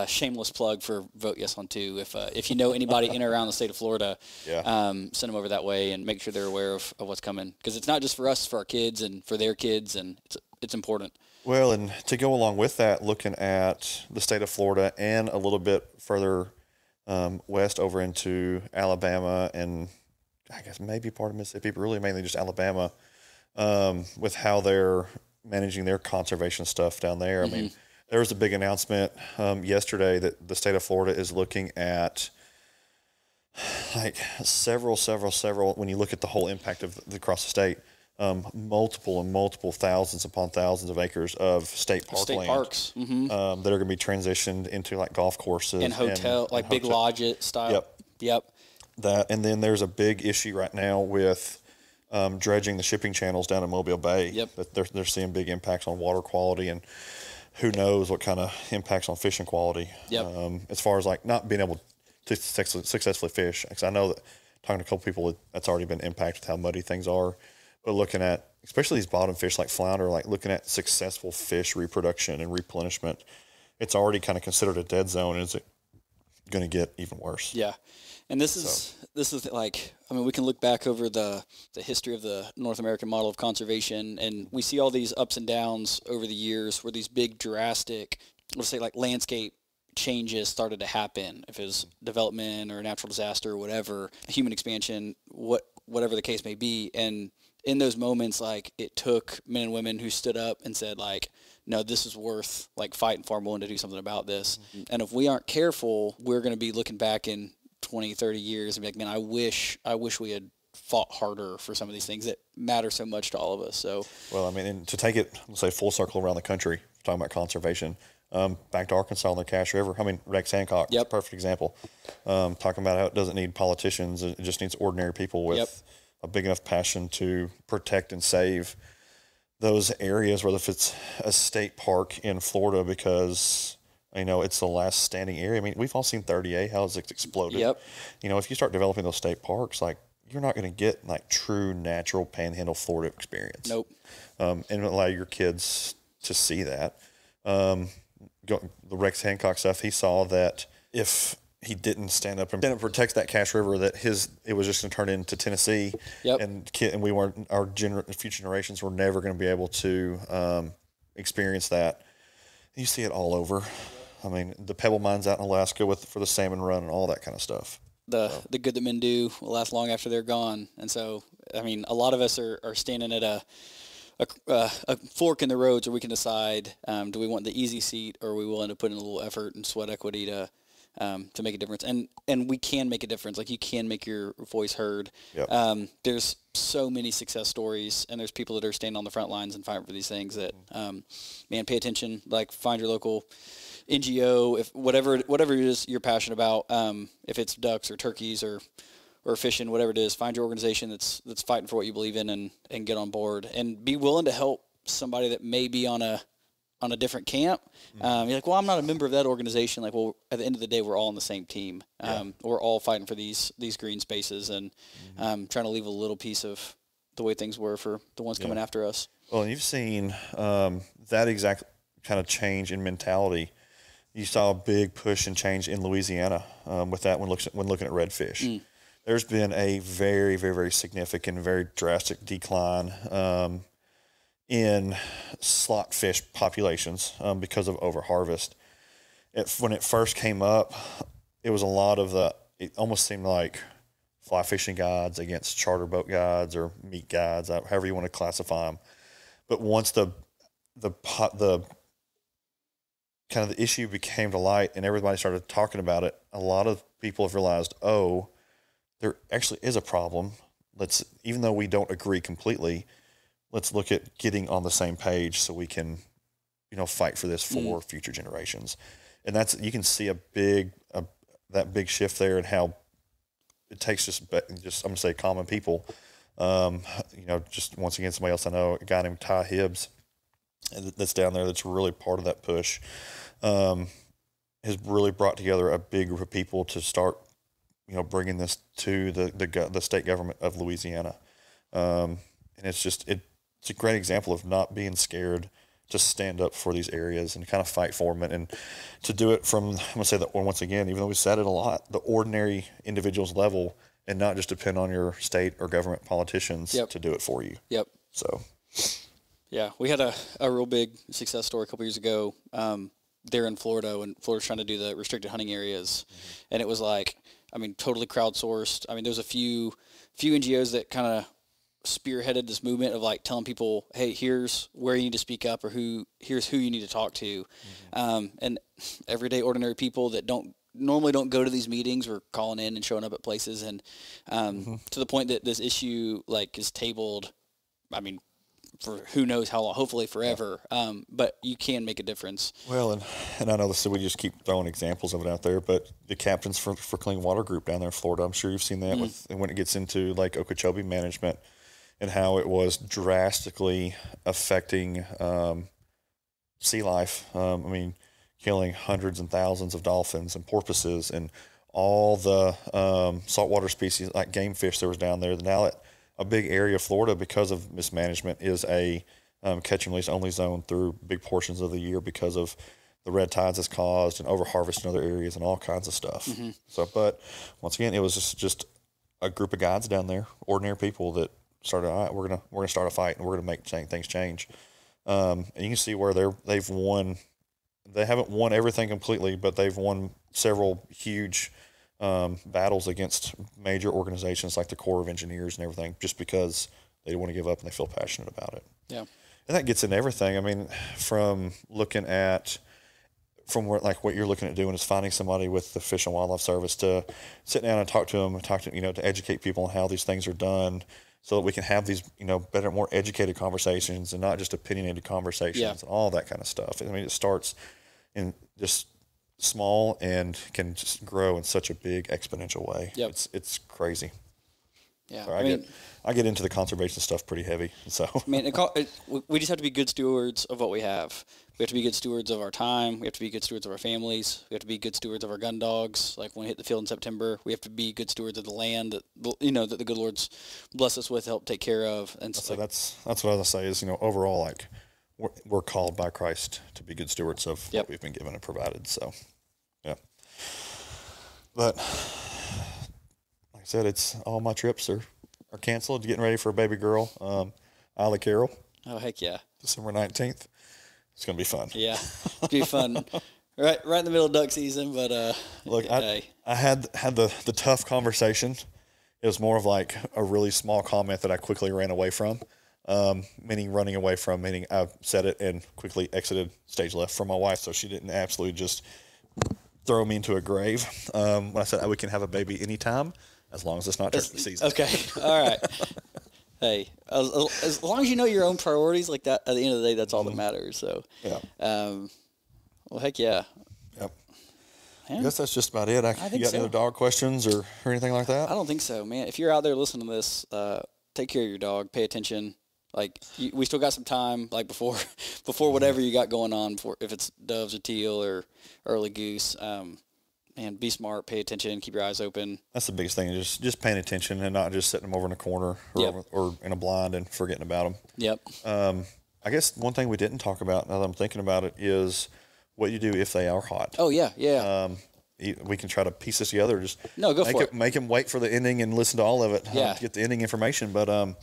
shameless plug for Vote Yes on 2. If you know anybody in or around the state of Florida, send them over that way and make sure they're aware of what's coming, because it's not just for us, it's for our kids and for their kids, and it's important. Well, and to go along with that, looking at the state of Florida and a little bit further west over into Alabama and I guess maybe part of Mississippi, but really mainly just Alabama, with how they're managing their conservation stuff down there. I mean, there was a big announcement yesterday that the state of Florida is looking at like several, when you look at the whole impact of across the state, multiple thousands upon thousands of acres of state land, parks that are going to be transitioned into like golf courses and hotel, and big lodge style. Yep. That, and then there's a big issue right now with dredging the shipping channels down in Mobile Bay. Yep. That they're seeing big impacts on water quality, and who knows what kind of impacts on fishing quality. Yep. As far as like not being able to successfully fish, because I know that talking to a couple people, that's already been impacted with how muddy things are. But looking at, especially these bottom fish like flounder, like looking at successful fish reproduction and replenishment, it's already kind of considered a dead zone. Is it going to get even worse? Yeah. And this is like, I mean, we can look back over the history of the North American model of conservation, and we see all these ups and downs over the years where these big drastic, let's say like landscape changes started to happen. If it was development or a natural disaster or whatever, human expansion, whatever the case may be. And in those moments, like, it took men and women who stood up and said, like, no, this is worth like fighting for. I'm willing to do something about this. And if we aren't careful, we're going to be looking back in 20, 30 years and be like, man, I wish we had fought harder for some of these things that matter so much to all of us. So, well, I mean, and to take it, let's say, full circle around the country, talking about conservation, back to Arkansas and the Cache River. I mean, Rex Hancock, perfect example. Talking about how it doesn't need politicians, it just needs ordinary people with a big enough passion to protect and save those areas, whether if it's a state park in Florida, because it's the last standing area. I mean, we've all seen 30A, how it's exploded. Yep. If you start developing those state parks, like, you're not going to get like true natural panhandle Florida experience. Nope. And allow your kids to see that. The Rex Hancock stuff, he saw that if he didn't stand up and protect that Cache River, that it was just going to turn into Tennessee. Yep. And we weren't, future generations were never going to be able to experience that. You see it all over. I mean, the pebble mines out in Alaska for the salmon run and all that kind of stuff. The good that men do will last long after they're gone. And so, I mean, a lot of us are standing at a fork in the road, so we can decide, do we want the easy seat, or are we willing to put in a little effort and sweat equity to make a difference? And we can make a difference. Like, you can make your voice heard. Yep. There's so many success stories, and there's people that are standing on the front lines and fighting for these things that, man, pay attention. Like, find your local NGO, if whatever it is you're passionate about, if it's ducks or turkeys or fishing, whatever it is, find your organization that's fighting for what you believe in, and get on board, and be willing to help somebody that may be on a different camp. You're like, well, I'm not a member of that organization. Like, well, at the end of the day, we're all on the same team. We're all fighting for these green spaces, and trying to leave a little piece of the way things were for the ones coming after us. Well, you've seen that exact kind of change in mentality. You saw a big push and change in Louisiana with that when looking at redfish. There's been a very, very, very significant, very drastic decline in slot fish populations because of overharvest. When it first came up, it was a lot of it almost seemed like fly fishing guides against charter boat guides or meat guides, however you want to classify them. But once the kind of the issue became to light and everybody started talking about it, a lot of people have realized, oh, there actually is a problem. Even though we don't agree completely, let's look at getting on the same page so we can, fight for this for future generations. And you can see that big shift there, and how it takes just I'm gonna say common people. Just once again, somebody else I know, a guy named Ty Hibbs, that's down there, that's really part of that push, has really brought together a big group of people to start, bringing this to the state government of Louisiana. And it's a great example of not being scared to stand up for these areas and kind of fight for them, and to do it from, I'm going to say that once again, even though we said it a lot, the ordinary individual's level, and not just depend on your state or government politicians to do it for you. Yep. So, yeah, we had a real big success story a couple years ago there in Florida, when Florida's trying to do the restricted hunting areas. And it was like, totally crowdsourced. There's a few NGOs that kind of spearheaded this movement of like telling people, hey, here's where you need to speak up, or here's who you need to talk to. And everyday ordinary people that normally don't go to these meetings were calling in and showing up at places. And to the point that this issue is tabled, for who knows how long, hopefully forever. But you can make a difference. Well, and I know we just keep throwing examples of it out there, but the Captains for Clean Water Group down there in Florida, I'm sure you've seen that when it gets into Lake Okeechobee management, and how it was drastically affecting sea life. Killing hundreds and thousands of dolphins and porpoises and all the saltwater species like game fish that was down there. Now a big area of Florida, because of mismanagement, is a catch and release only zone through big portions of the year because of the red tides it's caused and overharvest in other areas and all kinds of stuff. So, but once again, it was just a group of guides down there, ordinary people that started, all right, we're gonna start a fight and we're gonna make things change. And you can see where they've won. They haven't won everything completely, but they've won several huge battles against major organizations like the Corps of Engineers and everything, just because they want to give up and they feel passionate about it. Yeah. And that gets in everything. From looking at, what you're looking at doing is finding somebody with the Fish and Wildlife Service to sit down and talk to them, to educate people on how these things are done, so that we can have these, better, more educated conversations and not just opinionated conversations and all that kind of stuff. It starts in just small and can just grow in such a big exponential way. Yep. It's crazy. Yeah. So I get into the conservation stuff pretty heavy. So we just have to be good stewards of what we have. We have to be good stewards of our time. We have to be good stewards of our families. We have to be good stewards of our gun dogs. Like when we hit the field in September, we have to be good stewards of the land that that the good Lord's blessed us with, help take care of. And so that's what I was gonna say is, overall, we're called by Christ to be good stewards of what we've been given and provided. So, yeah. But like I said, it's all my trips are canceled. Getting ready for a baby girl, Isla Carol. Oh, heck yeah. December 19th. It's going to be fun. Yeah, it'll be fun. Right in the middle of duck season, but look, I had the tough conversation. It was more of like a really small comment that I quickly ran away from. Meaning running away from, meaning I said it and quickly exited stage left from my wife, so she didn't absolutely just throw me into a grave. When I said we can have a baby anytime, as long as it's not turkey season. Okay, all right. Hey, as long as you know your own priorities, like that, at the end of the day, that's all that matters. So, yeah. Well, heck yeah. Yep. Man, I guess that's just about it. I think you got any other dog questions or anything like that? I don't think so, man. If you're out there listening to this, take care of your dog. Pay attention. Like, we still got some time, like before whatever you got going on, if it's doves or teal or early goose. Man, be smart, pay attention, keep your eyes open. That's the biggest thing, just paying attention and not just sitting them over in a corner or in a blind and forgetting about them. Yep. I guess one thing we didn't talk about, now that I'm thinking about it, is what you do if they are hot. Oh, yeah. We can try to piece this together. Just make them wait for the ending and listen to all of it to get the ending information. But,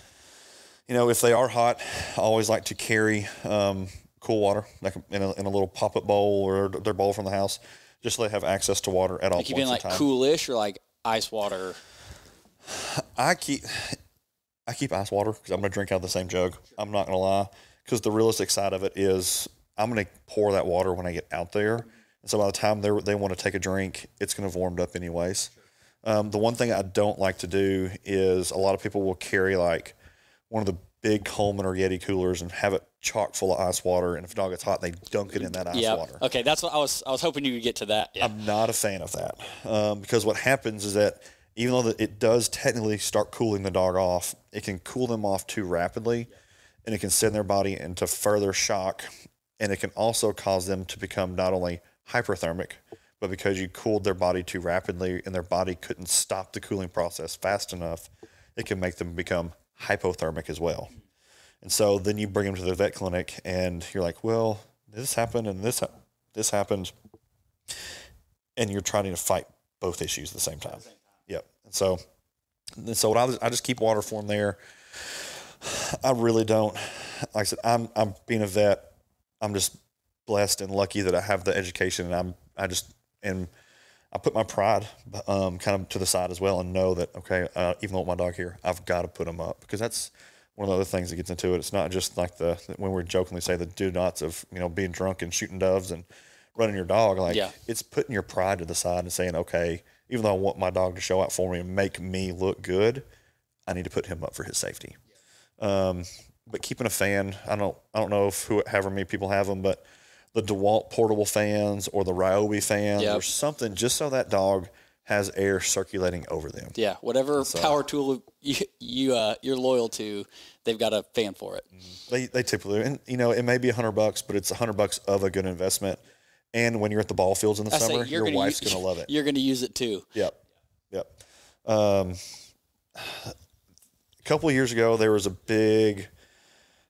if they are hot, I always like to carry cool water, like in a little pop-up bowl or their bowl from the house, just so they have access to water at all points in time. You keep coolish or like ice water? I keep ice water because I'm going to drink out of the same jug. I'm not going to lie, because the realistic side of it is I'm going to pour that water when I get out there. And so by the time they want to take a drink, it's going to have warmed up anyways. The one thing I don't like to do is a lot of people will carry like one of the big Coleman or Yeti coolers and have it chock full of ice water, and if a dog gets hot, they dunk it in that ice water. Okay, that's what I was hoping you could get to that. Yeah. I'm not a fan of that because what happens is that even though it does technically start cooling the dog off, it can cool them off too rapidly, and it can send their body into further shock, and it can also cause them to become not only hyperthermic, but because you cooled their body too rapidly and their body couldn't stop the cooling process fast enough, it can make them become hypothermic as well. And so then you bring them to the vet clinic and you're like, well, this happened and this happened. And you're trying to fight both issues at the same time. Yep. And so what I just keep water for them there. I really don't, like I said, I'm being a vet. I'm just blessed and lucky that I have the education, and I put my pride kind of to the side as well and know that, okay, even though my dog here, I've got to put him up, because that's one of the other things that gets into it. It's not just like when we jokingly say the do-nots of, being drunk and shooting doves and running your dog. It's putting your pride to the side and saying, okay, even though I want my dog to show out for me and make me look good, I need to put him up for his safety. But keeping a fan, I don't know if however many people have them, but the DeWalt portable fans or the Ryobi fans or something, just so that dog has air circulating over them. Yeah, whatever power tool you're loyal to, they've got a fan for it. They typically, and it may be $100, but it's $100 of a good investment. And when you're at the ball fields in the summer, your wife's going to love it. You're going to use it too. Yep. A couple of years ago, there was a big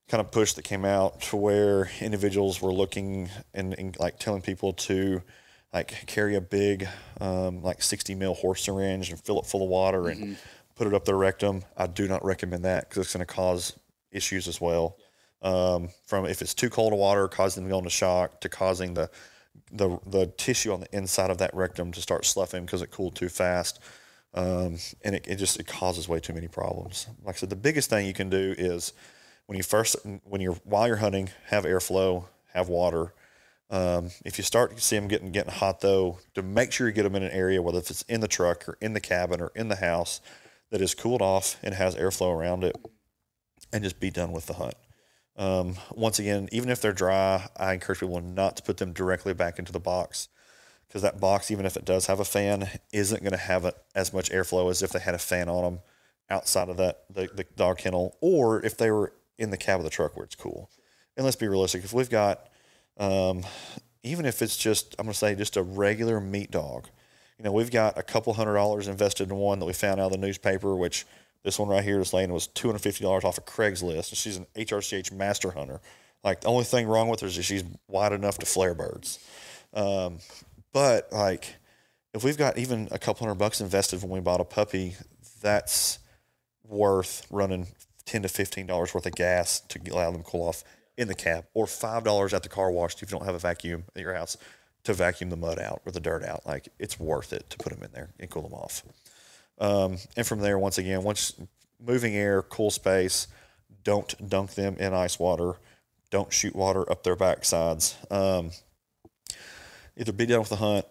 kind of push that came out to where individuals were looking and like telling people to like carry a big 60 mil horse syringe and fill it full of water and put it up their rectum. I do not recommend that because it's going to cause issues as well. From if it's too cold of water, causing them to go into shock, to causing the tissue on the inside of that rectum to start sloughing because it cooled too fast. And it causes way too many problems. Like I said, the biggest thing you can do is while you're hunting, have airflow, have water. If you start to see them getting hot though, to make sure you get them in an area, whether if it's in the truck or in the cabin or in the house, that is cooled off and has airflow around it, and just be done with the hunt. Once again, even if they're dry, I encourage people not to put them directly back into the box, because that box, even if it does have a fan, isn't going to have as much airflow as if they had a fan on them outside of the dog kennel, or if they were in the cab of the truck where it's cool. And let's be realistic. If we've got, even if it's just, I'm going to say just a regular meat dog, we've got a couple $100 invested in one that we found out of the newspaper, which this one right here, this lady, was $250 off of Craigslist. And she's an HRCH master hunter. Like, the only thing wrong with her is that she's wide enough to flare birds. But like, if we've got even a couple $100 invested when we bought a puppy, that's worth running $10 to $15 worth of gas to allow them to cool off in the cab, or $5 at the car wash if you don't have a vacuum at your house to vacuum the mud out or the dirt out. Like, it's worth it to put them in there and cool them off. And from there, once moving air, cool space, don't dunk them in ice water. Don't shoot water up their backsides. Either be done with the hunt,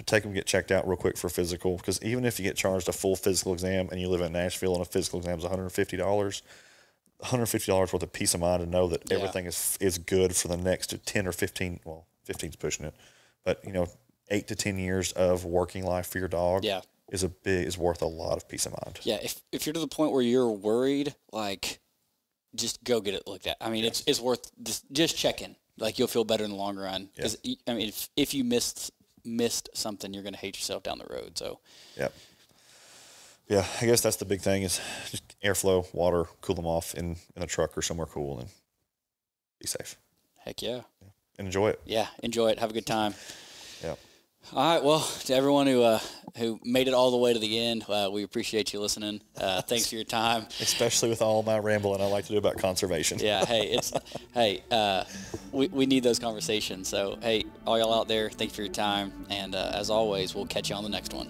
take them, get checked out real quick for physical, because even if you get charged a full physical exam and you live in Nashville and a physical exam is $150 worth of peace of mind to know that everything is good for the next 10 or 15, well, 15's pushing it, but 8 to 10 years of working life for your dog is worth a lot of peace of mind. Yeah. If you're to the point where you're worried, like, just go get it looked at. I mean, it's worth just checking. Like, you'll feel better in the long run. Because I mean, if you missed something, you're going to hate yourself down the road. So yeah, I guess that's the big thing, is just airflow, water, cool them off in a truck or somewhere cool, and be safe. Heck yeah. And enjoy it. Yeah, enjoy it. Have a good time. Yeah. All right. Well, to everyone who made it all the way to the end, we appreciate you listening. Thanks for your time. Especially with all my rambling I like to do about conservation. Yeah. Hey, we need those conversations. So, hey, all y'all out there, thanks for your time. And as always, we'll catch you on the next one.